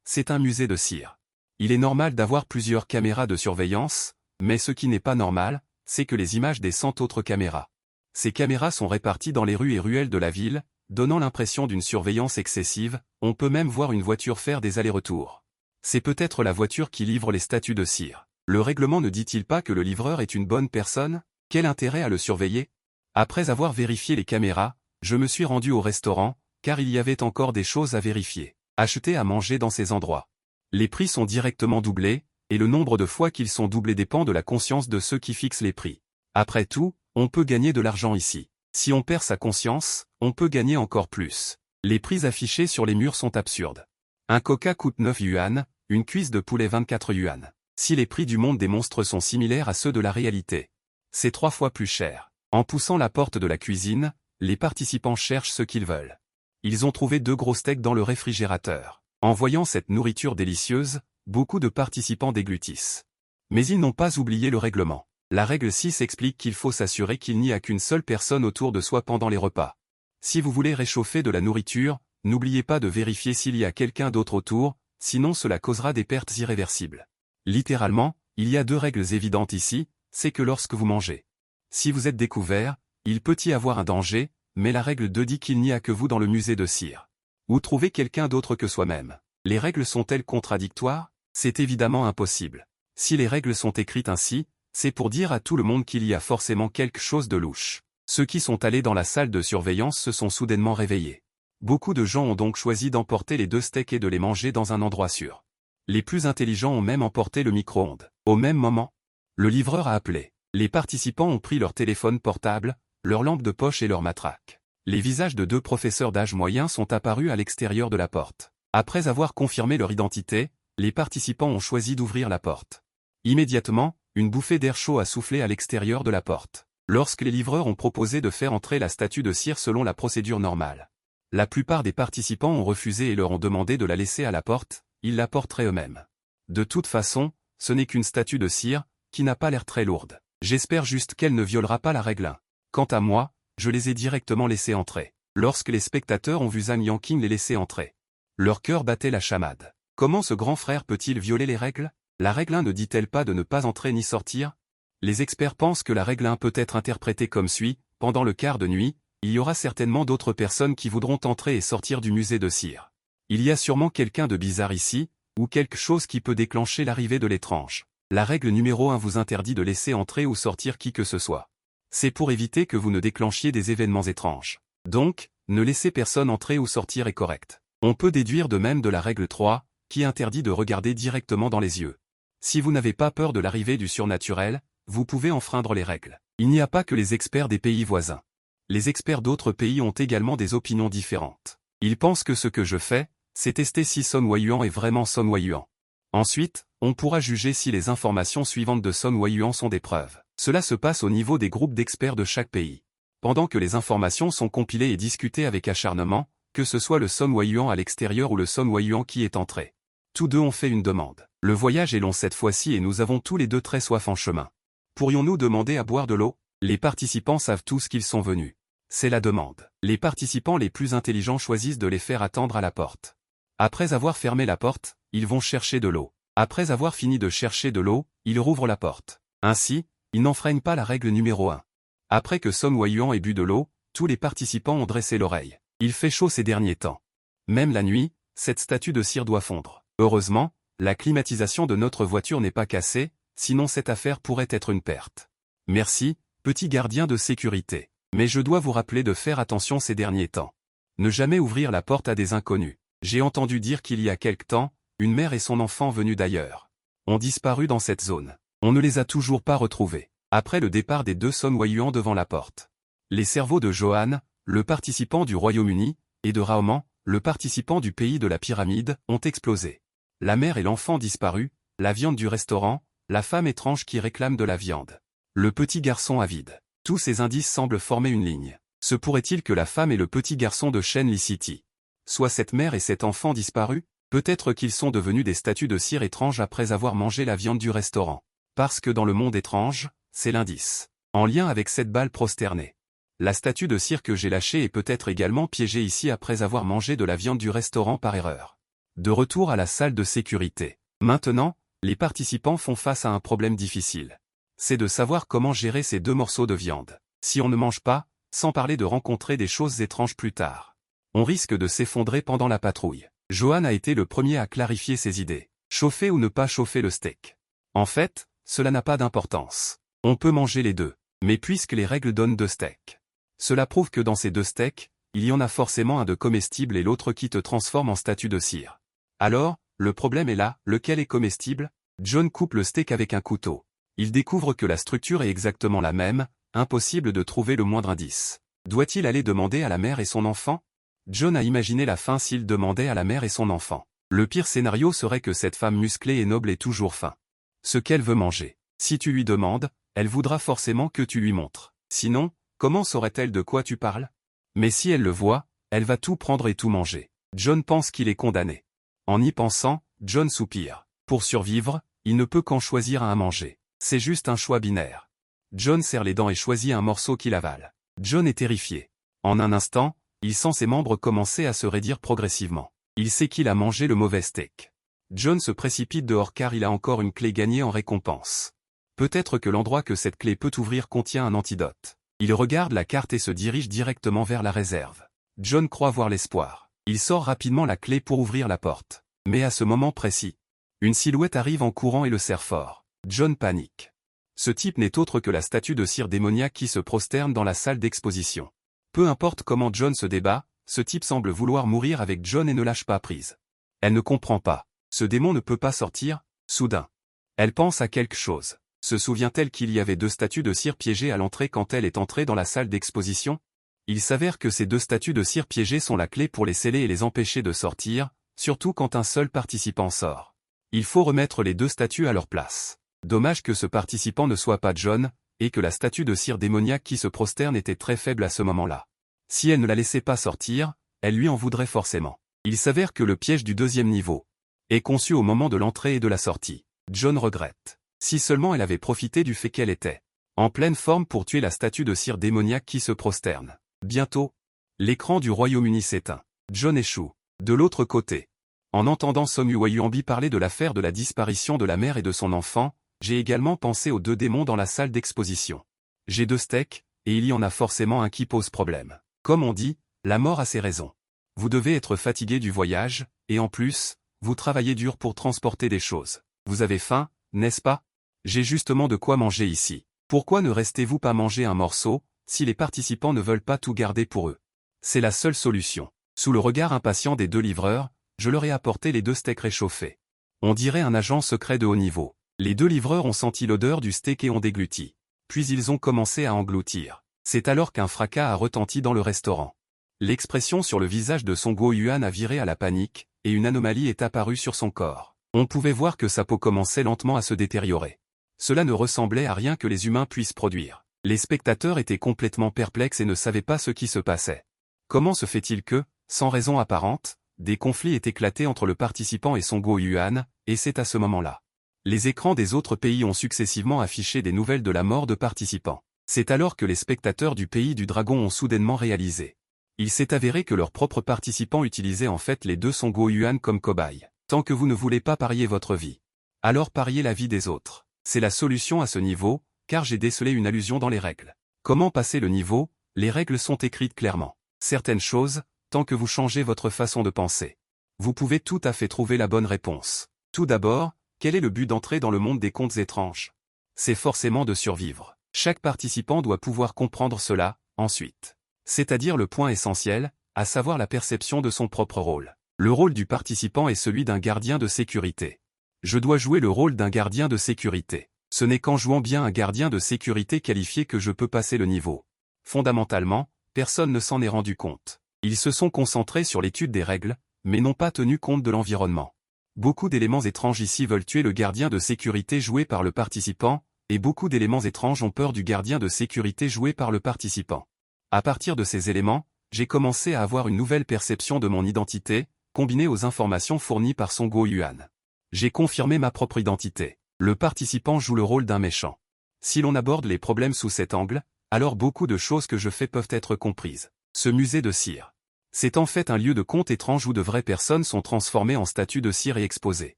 c'est un musée de cire. Il est normal d'avoir plusieurs caméras de surveillance, mais ce qui n'est pas normal, c'est que les images des 100 autres caméras. Ces caméras sont réparties dans les rues et ruelles de la ville, donnant l'impression d'une surveillance excessive. On peut même voir une voiture faire des allers-retours. C'est peut-être la voiture qui livre les statues de cire. Le règlement ne dit-il pas que le livreur est une bonne personne? Quel intérêt à le surveiller? Après avoir vérifié les caméras, je me suis rendu au restaurant, car il y avait encore des choses à vérifier. Acheter à manger dans ces endroits. Les prix sont directement doublés, et le nombre de fois qu'ils sont doublés dépend de la conscience de ceux qui fixent les prix. Après tout, on peut gagner de l'argent ici. Si on perd sa conscience, on peut gagner encore plus. Les prix affichés sur les murs sont absurdes. Un coca coûte 9 yuan, une cuisse de poulet 24 yuan. Si les prix du monde des monstres sont similaires à ceux de la réalité, c'est 3 fois plus cher. En poussant la porte de la cuisine, les participants cherchent ce qu'ils veulent. Ils ont trouvé 2 gros steaks dans le réfrigérateur. En voyant cette nourriture délicieuse, beaucoup de participants déglutissent. Mais ils n'ont pas oublié le règlement. La règle 6 explique qu'il faut s'assurer qu'il n'y a qu'une seule personne autour de soi pendant les repas. Si vous voulez réchauffer de la nourriture, n'oubliez pas de vérifier s'il y a quelqu'un d'autre autour, sinon cela causera des pertes irréversibles. Littéralement, il y a 2 règles évidentes ici, c'est que lorsque vous mangez. Si vous êtes découvert, il peut y avoir un danger, mais la règle 2 dit qu'il n'y a que vous dans le musée de cire. Ou trouver quelqu'un d'autre que soi-même. Les règles sont-elles contradictoires? C'est évidemment impossible. Si les règles sont écrites ainsi, c'est pour dire à tout le monde qu'il y a forcément quelque chose de louche. Ceux qui sont allés dans la salle de surveillance se sont soudainement réveillés. Beaucoup de gens ont donc choisi d'emporter les 2 steaks et de les manger dans un endroit sûr. Les plus intelligents ont même emporté le micro-ondes. Au même moment, le livreur a appelé. Les participants ont pris leur téléphone portable, leur lampe de poche et leur matraque. Les visages de 2 professeurs d'âge moyen sont apparus à l'extérieur de la porte. Après avoir confirmé leur identité, les participants ont choisi d'ouvrir la porte. Immédiatement, une bouffée d'air chaud a soufflé à l'extérieur de la porte. Lorsque les livreurs ont proposé de faire entrer la statue de cire selon la procédure normale, la plupart des participants ont refusé et leur ont demandé de la laisser à la porte, ils la porteraient eux-mêmes. De toute façon, ce n'est qu'une statue de cire, qui n'a pas l'air très lourde. J'espère juste qu'elle ne violera pas la règle 1. Quant à moi, je les ai directement laissés entrer. Lorsque les spectateurs ont vu Zhang Yanqing les laisser entrer, leur cœur battait la chamade. Comment ce grand frère peut-il violer les règles? La règle 1 ne dit-elle pas de ne pas entrer ni sortir? Les experts pensent que la règle 1 peut être interprétée comme suit: pendant le quart de nuit, il y aura certainement d'autres personnes qui voudront entrer et sortir du musée de cire. Il y a sûrement quelqu'un de bizarre ici, ou quelque chose qui peut déclencher l'arrivée de l'étrange. La règle numéro 1 vous interdit de laisser entrer ou sortir qui que ce soit. C'est pour éviter que vous ne déclenchiez des événements étranges. Donc, ne laisser personne entrer ou sortir est correct. On peut déduire de même de la règle 3, qui interdit de regarder directement dans les yeux. Si vous n'avez pas peur de l'arrivée du surnaturel, vous pouvez enfreindre les règles. Il n'y a pas que les experts des pays voisins. Les experts d'autres pays ont également des opinions différentes. Ils pensent que ce que je fais, c'est tester si Sun Weiyuan est vraiment Sun Weiyuan. Ensuite, on pourra juger si les informations suivantes de Sun Weiyuan sont des preuves. Cela se passe au niveau des groupes d'experts de chaque pays. Pendant que les informations sont compilées et discutées avec acharnement, que ce soit le Song Weiyuan à l'extérieur ou le Song Weiyuan qui est entré. Tous deux ont fait une demande. Le voyage est long cette fois-ci et nous avons tous les deux très soif en chemin. Pourrions-nous demander à boire de l'eau? Les participants savent tous qu'ils sont venus. C'est la demande. Les participants les plus intelligents choisissent de les faire attendre à la porte. Après avoir fermé la porte, ils vont chercher de l'eau. Après avoir fini de chercher de l'eau, ils rouvrent la porte. Ainsi, ils n'enfreignent pas la règle numéro 1. Après que Song Weiyuan ait bu de l'eau, tous les participants ont dressé l'oreille. Il fait chaud ces derniers temps. Même la nuit, cette statue de cire doit fondre. Heureusement, la climatisation de notre voiture n'est pas cassée, sinon cette affaire pourrait être une perte. Merci, petit gardien de sécurité. Mais je dois vous rappeler de faire attention ces derniers temps. Ne jamais ouvrir la porte à des inconnus. J'ai entendu dire qu'il y a quelque temps, une mère et son enfant venus d'ailleurs ont disparu dans cette zone. On ne les a toujours pas retrouvés. Après le départ des deux Song Weiyuan devant la porte, les cerveaux de Johan, le participant du Royaume-Uni, et de Raoman, le participant du pays de la pyramide, ont explosé. La mère et l'enfant disparus, la viande du restaurant, la femme étrange qui réclame de la viande. Le petit garçon avide. Tous ces indices semblent former une ligne. Se pourrait-il que la femme et le petit garçon de Shenli City soient cette mère et cet enfant disparus? Peut-être qu'ils sont devenus des statues de cire étranges après avoir mangé la viande du restaurant. Parce que dans le monde étrange, c'est l'indice. En lien avec cette balle prosternée. La statue de cire que j'ai lâchée est peut-être également piégée ici après avoir mangé de la viande du restaurant par erreur. De retour à la salle de sécurité. Maintenant, les participants font face à un problème difficile. C'est de savoir comment gérer ces deux morceaux de viande. Si on ne mange pas, sans parler de rencontrer des choses étranges plus tard, on risque de s'effondrer pendant la patrouille. Johan a été le premier à clarifier ses idées. Chauffer ou ne pas chauffer le steak. En fait, cela n'a pas d'importance. On peut manger les deux. Mais puisque les règles donnent 2 steaks. Cela prouve que dans ces 2 steaks, il y en a forcément un de comestible et l'autre qui te transforme en statue de cire. Alors, le problème est là, lequel est comestible? John coupe le steak avec un couteau. Il découvre que la structure est exactement la même, impossible de trouver le moindre indice. Doit-il aller demander à la mère et son enfant? John a imaginé la fin s'il demandait à la mère et son enfant. Le pire scénario serait que cette femme musclée et noble ait toujours faim. Ce qu'elle veut manger. Si tu lui demandes, elle voudra forcément que tu lui montres. Sinon, comment saurait-elle de quoi tu parles? Mais si elle le voit, elle va tout prendre et tout manger. John pense qu'il est condamné. En y pensant, John soupire. Pour survivre, il ne peut qu'en choisir un à manger. C'est juste un choix binaire. John serre les dents et choisit un morceau qu'il avale. John est terrifié. En un instant, il sent ses membres commencer à se raidir progressivement. Il sait qu'il a mangé le mauvais steak. John se précipite dehors car il a encore une clé gagnée en récompense. Peut-être que l'endroit que cette clé peut ouvrir contient un antidote. Il regarde la carte et se dirige directement vers la réserve. John croit voir l'espoir. Il sort rapidement la clé pour ouvrir la porte. Mais à ce moment précis, une silhouette arrive en courant et le serre fort. John panique. Ce type n'est autre que la statue de cire démoniaque qui se prosterne dans la salle d'exposition. Peu importe comment John se débat, ce type semble vouloir mourir avec John et ne lâche pas prise. Elle ne comprend pas. Ce démon ne peut pas sortir, soudain. Elle pense à quelque chose. Se souvient-elle qu'il y avait 2 statues de cire piégées à l'entrée quand elle est entrée dans la salle d'exposition? Il s'avère que ces 2 statues de cire piégées sont la clé pour les sceller et les empêcher de sortir, surtout quand un seul participant sort. Il faut remettre les 2 statues à leur place. Dommage que ce participant ne soit pas John, et que la statue de cire démoniaque qui se prosterne était très faible à ce moment-là. Si elle ne la laissait pas sortir, elle lui en voudrait forcément. Il s'avère que le piège du 2e niveau est conçu au moment de l'entrée et de la sortie. John regrette. Si seulement elle avait profité du fait qu'elle était en pleine forme pour tuer la statue de cire démoniaque qui se prosterne. Bientôt, l'écran du Royaume-Uni s'éteint. John échoue. De l'autre côté, en entendant Song Weiyuan parler de l'affaire de la disparition de la mère et de son enfant, j'ai également pensé aux 2 démons dans la salle d'exposition. J'ai 2 steaks, et il y en a forcément un qui pose problème. Comme on dit, la mort a ses raisons. Vous devez être fatigué du voyage, et en plus, vous travaillez dur pour transporter des choses. Vous avez faim, n'est-ce pas? J'ai justement de quoi manger ici. Pourquoi ne restez-vous pas manger un morceau, si les participants ne veulent pas tout garder pour eux? C'est la seule solution. Sous le regard impatient des 2 livreurs, je leur ai apporté les 2 steaks réchauffés. On dirait un agent secret de haut niveau. Les 2 livreurs ont senti l'odeur du steak et ont dégluti. Puis ils ont commencé à engloutir. C'est alors qu'un fracas a retenti dans le restaurant. L'expression sur le visage de Song Weiyuan a viré à la panique, et une anomalie est apparue sur son corps. On pouvait voir que sa peau commençait lentement à se détériorer. Cela ne ressemblait à rien que les humains puissent produire. Les spectateurs étaient complètement perplexes et ne savaient pas ce qui se passait. Comment se fait-il que, sans raison apparente, des conflits aient éclaté entre le participant et Song Go-yuan, et c'est à ce moment-là. Les écrans des autres pays ont successivement affiché des nouvelles de la mort de participants. C'est alors que les spectateurs du pays du dragon ont soudainement réalisé. Il s'est avéré que leurs propres participants utilisaient en fait les deux Song Go-yuan comme cobayes. Tant que vous ne voulez pas parier votre vie, alors pariez la vie des autres. C'est la solution à ce niveau, car j'ai décelé une allusion dans les règles. Comment passer le niveau? Les règles sont écrites clairement. Certaines choses, tant que vous changez votre façon de penser, vous pouvez tout à fait trouver la bonne réponse. Tout d'abord, quel est le but d'entrer dans le monde des contes étranges? C'est forcément de survivre. Chaque participant doit pouvoir comprendre cela, ensuite. C'est-à-dire le point essentiel, à savoir la perception de son propre rôle. Le rôle du participant est celui d'un gardien de sécurité. Je dois jouer le rôle d'un gardien de sécurité. Ce n'est qu'en jouant bien un gardien de sécurité qualifié que je peux passer le niveau. Fondamentalement, personne ne s'en est rendu compte. Ils se sont concentrés sur l'étude des règles, mais n'ont pas tenu compte de l'environnement. Beaucoup d'éléments étranges ici veulent tuer le gardien de sécurité joué par le participant, et beaucoup d'éléments étranges ont peur du gardien de sécurité joué par le participant. À partir de ces éléments, j'ai commencé à avoir une nouvelle perception de mon identité, combinée aux informations fournies par Song Go-yuan. J'ai confirmé ma propre identité. Le participant joue le rôle d'un méchant. Si l'on aborde les problèmes sous cet angle, alors beaucoup de choses que je fais peuvent être comprises. Ce musée de cire. C'est en fait un lieu de contes étranges où de vraies personnes sont transformées en statues de cire et exposées.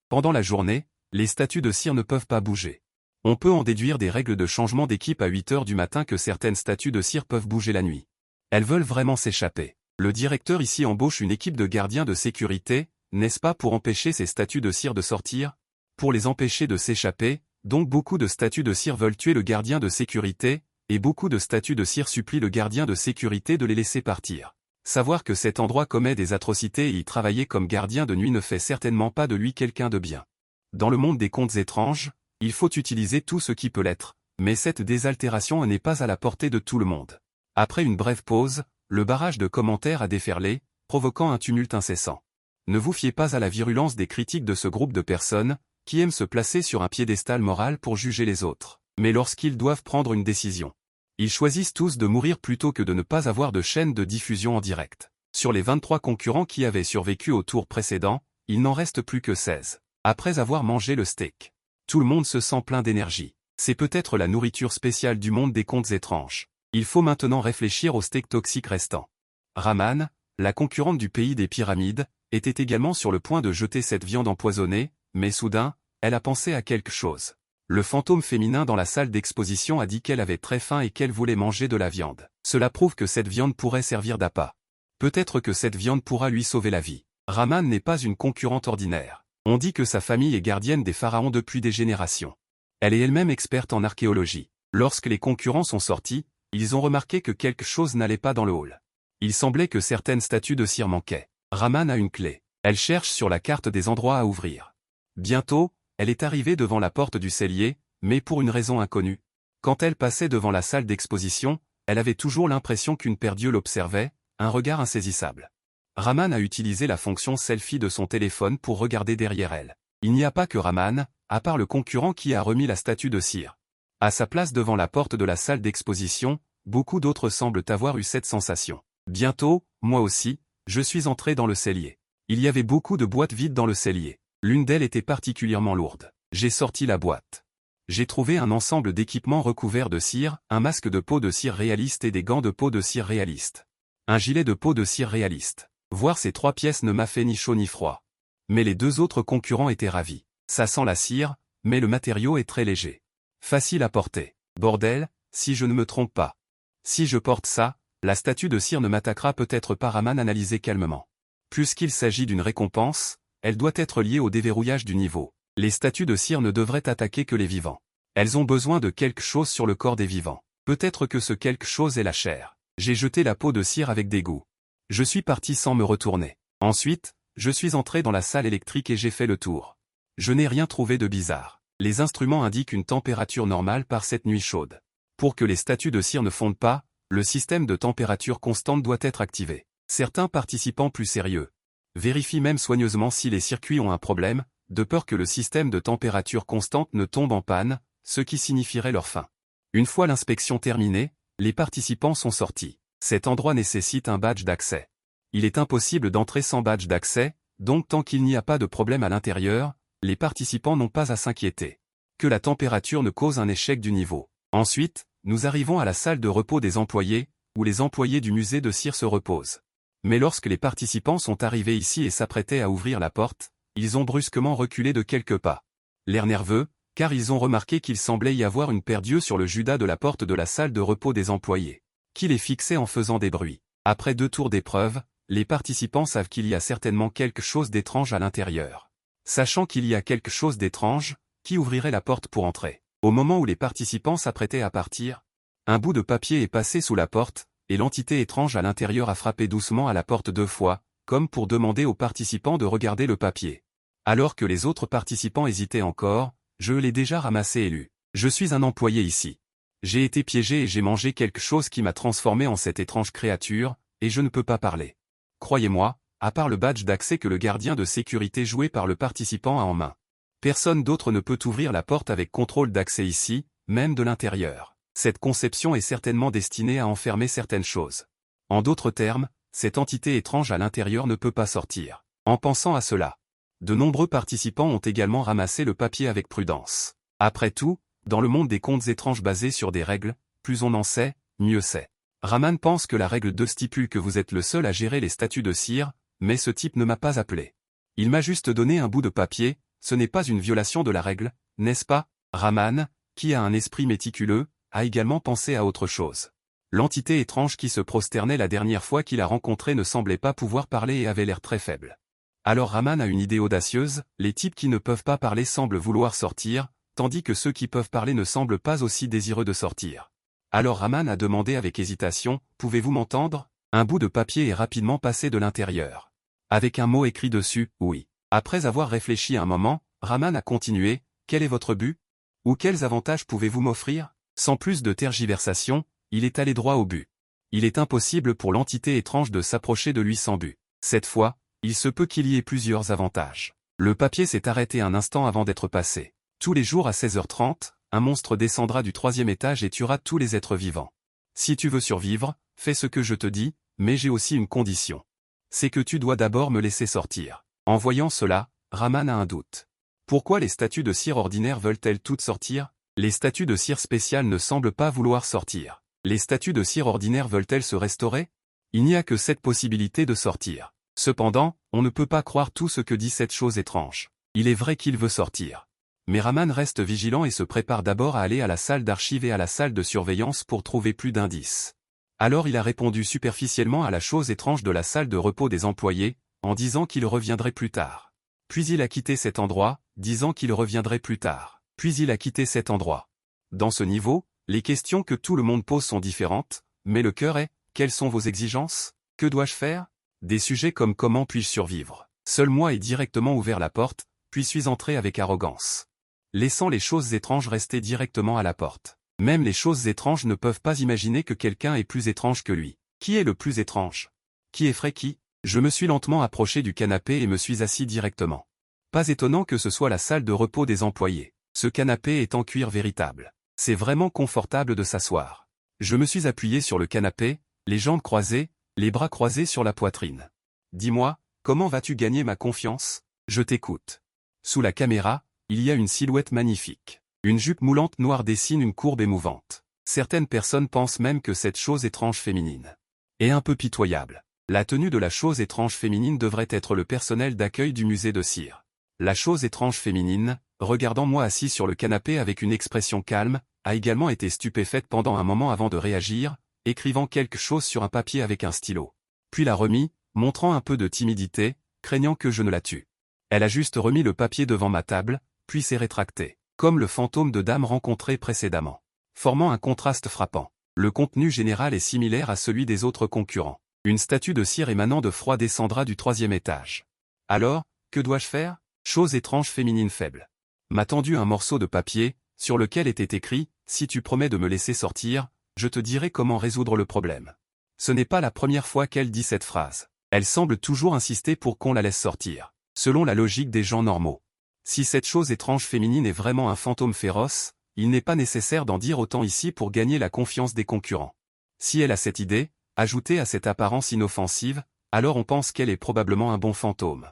Pendant la journée, les statues de cire ne peuvent pas bouger. On peut en déduire des règles de changement d'équipe à 8 heures du matin que certaines statues de cire peuvent bouger la nuit. Elles veulent vraiment s'échapper. Le directeur ici embauche une équipe de gardiens de sécurité, n'est-ce pas pour empêcher ces statues de cire de sortir? Pour les empêcher de s'échapper, donc beaucoup de statues de cire veulent tuer le gardien de sécurité, et beaucoup de statues de cire supplient le gardien de sécurité de les laisser partir. Savoir que cet endroit commet des atrocités et y travailler comme gardien de nuit ne fait certainement pas de lui quelqu'un de bien. Dans le monde des contes étranges, il faut utiliser tout ce qui peut l'être, mais cette désaltération n'est pas à la portée de tout le monde. Après une brève pause, le barrage de commentaires a déferlé, provoquant un tumulte incessant. Ne vous fiez pas à la virulence des critiques de ce groupe de personnes, qui aiment se placer sur un piédestal moral pour juger les autres. Mais lorsqu'ils doivent prendre une décision, ils choisissent tous de mourir plutôt que de ne pas avoir de chaîne de diffusion en direct. Sur les 23 concurrents qui avaient survécu au tour précédent, il n'en reste plus que 16. Après avoir mangé le steak, tout le monde se sent plein d'énergie. C'est peut-être la nourriture spéciale du monde des contes étranges. Il faut maintenant réfléchir au steak toxique restant. Raman, la concurrente du pays des pyramides, était également sur le point de jeter cette viande empoisonnée, mais soudain, elle a pensé à quelque chose. Le fantôme féminin dans la salle d'exposition a dit qu'elle avait très faim et qu'elle voulait manger de la viande. Cela prouve que cette viande pourrait servir d'appât. Peut-être que cette viande pourra lui sauver la vie. Raman n'est pas une concurrente ordinaire. On dit que sa famille est gardienne des pharaons depuis des générations. Elle est elle-même experte en archéologie. Lorsque les concurrents sont sortis, ils ont remarqué que quelque chose n'allait pas dans le hall. Il semblait que certaines statues de cire manquaient. Raman a une clé. Elle cherche sur la carte des endroits à ouvrir. Bientôt, elle est arrivée devant la porte du cellier, mais pour une raison inconnue. Quand elle passait devant la salle d'exposition, elle avait toujours l'impression qu'une paire d'yeux l'observait, un regard insaisissable. Raman a utilisé la fonction selfie de son téléphone pour regarder derrière elle. Il n'y a pas que Raman, à part le concurrent qui a remis la statue de cire. À sa place devant la porte de la salle d'exposition, beaucoup d'autres semblent avoir eu cette sensation. Bientôt, moi aussi, je suis entré dans le cellier. Il y avait beaucoup de boîtes vides dans le cellier. L'une d'elles était particulièrement lourde. J'ai sorti la boîte. J'ai trouvé un ensemble d'équipements recouverts de cire, un masque de peau de cire réaliste et des gants de peau de cire réaliste. Un gilet de peau de cire réaliste. Voir ces 3 pièces ne m'a fait ni chaud ni froid. Mais les 2 autres concurrents étaient ravis. Ça sent la cire, mais le matériau est très léger. Facile à porter. Bordel, si je ne me trompe pas. Si je porte ça, la statue de cire ne m'attaquera peut-être pas. Raman analysait calmement. Puisqu'il s'agit d'une récompense, elle doit être liée au déverrouillage du niveau. Les statues de cire ne devraient attaquer que les vivants. Elles ont besoin de quelque chose sur le corps des vivants. Peut-être que ce quelque chose est la chair. J'ai jeté la peau de cire avec dégoût. Je suis parti sans me retourner. Ensuite, je suis entré dans la salle électrique et j'ai fait le tour. Je n'ai rien trouvé de bizarre. Les instruments indiquent une température normale par cette nuit chaude. Pour que les statues de cire ne fondent pas, le système de température constante doit être activé. Certains participants plus sérieux vérifient même soigneusement si les circuits ont un problème, de peur que le système de température constante ne tombe en panne, ce qui signifierait leur fin. Une fois l'inspection terminée, les participants sont sortis. Cet endroit nécessite un badge d'accès. Il est impossible d'entrer sans badge d'accès, donc tant qu'il n'y a pas de problème à l'intérieur, les participants n'ont pas à s'inquiéter. Que la température ne cause un échec du niveau. Ensuite, nous arrivons à la salle de repos des employés, où les employés du musée de cire se reposent. Mais lorsque les participants sont arrivés ici et s'apprêtaient à ouvrir la porte, ils ont brusquement reculé de quelques pas. L'air nerveux, car ils ont remarqué qu'il semblait y avoir une paire d'yeux sur le judas de la porte de la salle de repos des employés, qui les fixait en faisant des bruits. Après 2 tours d'épreuve, les participants savent qu'il y a certainement quelque chose d'étrange à l'intérieur. Sachant qu'il y a quelque chose d'étrange, qui ouvrirait la porte pour entrer? Au moment où les participants s'apprêtaient à partir, un bout de papier est passé sous la porte, et l'entité étrange à l'intérieur a frappé doucement à la porte 2 fois, comme pour demander aux participants de regarder le papier. Alors que les autres participants hésitaient encore, je l'ai déjà ramassé et lu. Je suis un employé ici. J'ai été piégé et j'ai mangé quelque chose qui m'a transformé en cette étrange créature, et je ne peux pas parler. Croyez-moi, à part le badge d'accès que le gardien de sécurité joué par le participant a en main. Personne d'autre ne peut ouvrir la porte avec contrôle d'accès ici, même de l'intérieur. Cette conception est certainement destinée à enfermer certaines choses. En d'autres termes, cette entité étrange à l'intérieur ne peut pas sortir. En pensant à cela, de nombreux participants ont également ramassé le papier avec prudence. Après tout, dans le monde des contes étranges basés sur des règles, plus on en sait, mieux c'est. Raman pense que la règle 2 stipule que vous êtes le seul à gérer les statues de cire, mais ce type ne m'a pas appelé. Il m'a juste donné un bout de papier, ce n'est pas une violation de la règle, n'est-ce pas? Raman, qui a un esprit méticuleux, a également pensé à autre chose. L'entité étrange qui se prosternait la dernière fois qu'il a rencontré ne semblait pas pouvoir parler et avait l'air très faible. Alors Raman a une idée audacieuse, les types qui ne peuvent pas parler semblent vouloir sortir, tandis que ceux qui peuvent parler ne semblent pas aussi désireux de sortir. Alors Raman a demandé avec hésitation, « Pouvez-vous m'entendre ?» Un bout de papier est rapidement passé de l'intérieur. Avec un mot écrit dessus, « Oui ». Après avoir réfléchi un moment, Raman a continué, « Quel est votre but? Ou quels avantages pouvez-vous m'offrir ?» Sans plus de tergiversation, il est allé droit au but. Il est impossible pour l'entité étrange de s'approcher de lui sans but. Cette fois, il se peut qu'il y ait plusieurs avantages. Le papier s'est arrêté un instant avant d'être passé. Tous les jours à 16h30, un monstre descendra du 3e étage et tuera tous les êtres vivants. Si tu veux survivre, fais ce que je te dis, mais j'ai aussi une condition. C'est que tu dois d'abord me laisser sortir. En voyant cela, Raman a un doute. Pourquoi les statues de cire ordinaires veulent-elles toutes sortir? Les statues de cire spéciales ne semblent pas vouloir sortir. Les statues de cire ordinaires veulent-elles se restaurer? Il n'y a que cette possibilité de sortir. Cependant, on ne peut pas croire tout ce que dit cette chose étrange. Il est vrai qu'il veut sortir. Mais Raman reste vigilant et se prépare d'abord à aller à la salle d'archives et à la salle de surveillance pour trouver plus d'indices. Alors il a répondu superficiellement à la chose étrange de la salle de repos des employés, en disant qu'il reviendrait plus tard. Puis il a quitté cet endroit, disant qu'il reviendrait plus tard. Puis il a quitté cet endroit. Dans ce niveau, les questions que tout le monde pose sont différentes, mais le cœur est, quelles sont vos exigences? Que dois-je faire? Des sujets comme comment puis-je survivre? Seul moi ai directement ouvert la porte, puis suis entré avec arrogance. Laissant les choses étranges rester directement à la porte. Même les choses étranges ne peuvent pas imaginer que quelqu'un est plus étrange que lui. Qui est le plus étrange? Qui effraie qui? Je me suis lentement approché du canapé et me suis assis directement. Pas étonnant que ce soit la salle de repos des employés. Ce canapé est en cuir véritable. C'est vraiment confortable de s'asseoir. Je me suis appuyé sur le canapé, les jambes croisées, les bras croisés sur la poitrine. Dis-moi, comment vas-tu gagner ma confiance? Je t'écoute. Sous la caméra, il y a une silhouette magnifique. Une jupe moulante noire dessine une courbe émouvante. Certaines personnes pensent même que cette chose étrange féminine est un peu pitoyable. La tenue de la chose étrange féminine devrait être le personnel d'accueil du musée de cire. La chose étrange féminine, regardant moi assis sur le canapé avec une expression calme, a également été stupéfaite pendant un moment avant de réagir, écrivant quelque chose sur un papier avec un stylo. Puis l'a remis, montrant un peu de timidité, craignant que je ne la tue. Elle a juste remis le papier devant ma table, puis s'est rétractée, comme le fantôme de dame rencontré précédemment, formant un contraste frappant. Le contenu général est similaire à celui des autres concurrents. Une statue de cire émanant de froid descendra du 3e étage. Alors, que dois-je faire? Chose étrange féminine faible. M'a tendu un morceau de papier, sur lequel était écrit, « Si tu promets de me laisser sortir, je te dirai comment résoudre le problème. » Ce n'est pas la première fois qu'elle dit cette phrase. Elle semble toujours insister pour qu'on la laisse sortir, selon la logique des gens normaux. Si cette chose étrange féminine est vraiment un fantôme féroce, il n'est pas nécessaire d'en dire autant ici pour gagner la confiance des concurrents. Si elle a cette idée, ajoutée à cette apparence inoffensive, alors on pense qu'elle est probablement un bon fantôme.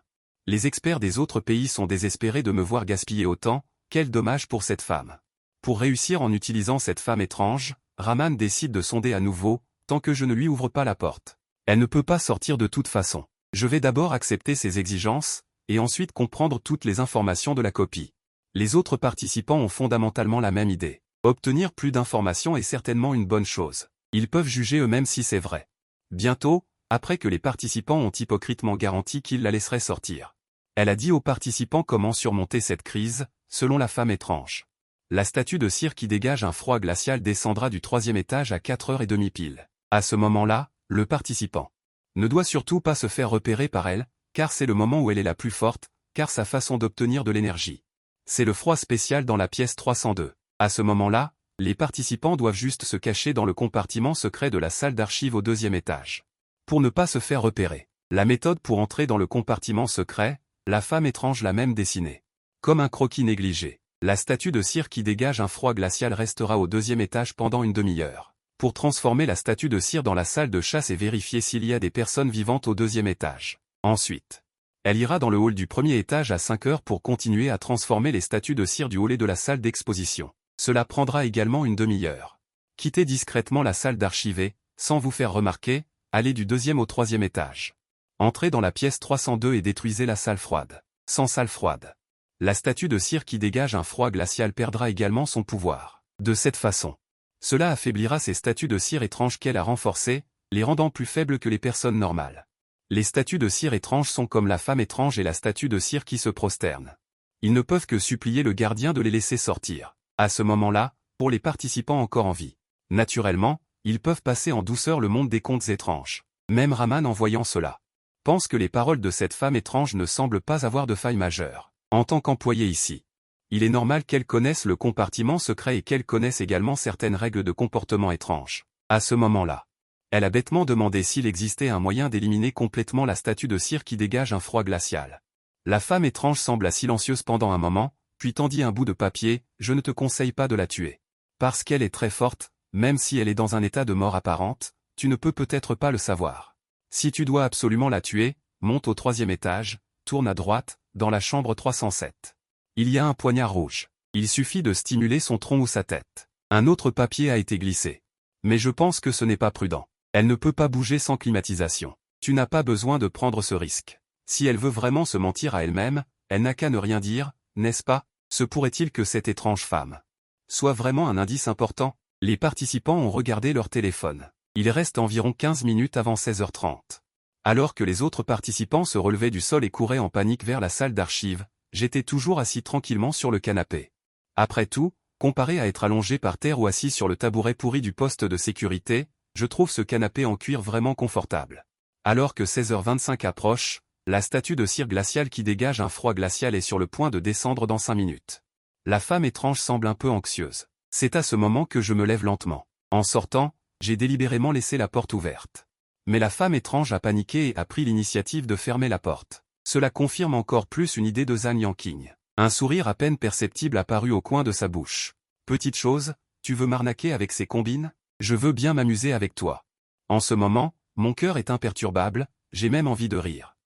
Les experts des autres pays sont désespérés de me voir gaspiller autant, quel dommage pour cette femme. Pour réussir en utilisant cette femme étrange, Rahman décide de sonder à nouveau, tant que je ne lui ouvre pas la porte. Elle ne peut pas sortir de toute façon. Je vais d'abord accepter ses exigences, et ensuite comprendre toutes les informations de la copie. Les autres participants ont fondamentalement la même idée. Obtenir plus d'informations est certainement une bonne chose. Ils peuvent juger eux-mêmes si c'est vrai. Bientôt, après que les participants ont hypocritement garanti qu'ils la laisseraient sortir. Elle a dit aux participants comment surmonter cette crise, selon la femme étrange. La statue de cire qui dégage un froid glacial descendra du 3e étage à 4h30 pile. À ce moment-là, le participant ne doit surtout pas se faire repérer par elle, car c'est le moment où elle est la plus forte, car sa façon d'obtenir de l'énergie. C'est le froid spécial dans la pièce 302. À ce moment-là, les participants doivent juste se cacher dans le compartiment secret de la salle d'archives au 2e étage. Pour ne pas se faire repérer. La méthode pour entrer dans le compartiment secret, la femme étrange l'a même dessinée. Comme un croquis négligé. La statue de cire qui dégage un froid glacial restera au 2e étage pendant une demi-heure. Pour transformer la statue de cire dans la salle de chasse et vérifier s'il y a des personnes vivantes au 2e étage. Ensuite, elle ira dans le hall du 1er étage à 5h pour continuer à transformer les statues de cire du hall et de la salle d'exposition. Cela prendra également une demi-heure. Quittez discrètement la salle d'archives, sans vous faire remarquer, allez du 2e au 3e étage. Entrez dans la pièce 302 et détruisez la salle froide. Sans salle froide. La statue de cire qui dégage un froid glacial perdra également son pouvoir. De cette façon, cela affaiblira ces statues de cire étranges qu'elle a renforcées, les rendant plus faibles que les personnes normales. Les statues de cire étranges sont comme la femme étrange et la statue de cire qui se prosterne. Ils ne peuvent que supplier le gardien de les laisser sortir. À ce moment-là, pour les participants encore en vie. Naturellement, ils peuvent passer en douceur le monde des contes étranges. Même Rahman en voyant cela pense que les paroles de cette femme étrange ne semblent pas avoir de faille majeure. En tant qu'employé ici, il est normal qu'elle connaisse le compartiment secret et qu'elle connaisse également certaines règles de comportement étranges. À ce moment-là, elle a bêtement demandé s'il existait un moyen d'éliminer complètement la statue de cire qui dégage un froid glacial. La femme étrange sembla silencieuse pendant un moment, puis tendit un bout de papier, « Je ne te conseille pas de la tuer. Parce qu'elle est très forte, même si elle est dans un état de mort apparente, tu ne peux peut-être pas le savoir. Si tu dois absolument la tuer, monte au 3e étage, tourne à droite, dans la chambre 307. Il y a un poignard rouge. Il suffit de stimuler son tronc ou sa tête. Un autre papier a été glissé. Mais je pense que ce n'est pas prudent. Elle ne peut pas bouger sans climatisation. Tu n'as pas besoin de prendre ce risque. Si elle veut vraiment se mentir à elle-même, elle n'a qu'à ne rien dire, n'est-ce pas? Se pourrait-il que cette étrange femme soit vraiment un indice important? Les participants ont regardé leur téléphone. Il reste environ 15 minutes avant 16h30. Alors que les autres participants se relevaient du sol et couraient en panique vers la salle d'archives, j'étais toujours assis tranquillement sur le canapé. Après tout, comparé à être allongé par terre ou assis sur le tabouret pourri du poste de sécurité, je trouve ce canapé en cuir vraiment confortable. Alors que 16h25 approche, la statue de cire glaciale qui dégage un froid glacial est sur le point de descendre dans 5 minutes. La femme étrange semble un peu anxieuse. C'est à ce moment que je me lève lentement. En sortant, j'ai délibérément laissé la porte ouverte. Mais la femme étrange a paniqué et a pris l'initiative de fermer la porte. Cela confirme encore plus une idée de Zhang Yanqing. Un sourire à peine perceptible apparut au coin de sa bouche. Petite chose, tu veux m'arnaquer avec ces combines? Je veux bien m'amuser avec toi. En ce moment, mon cœur est imperturbable, j'ai même envie de rire.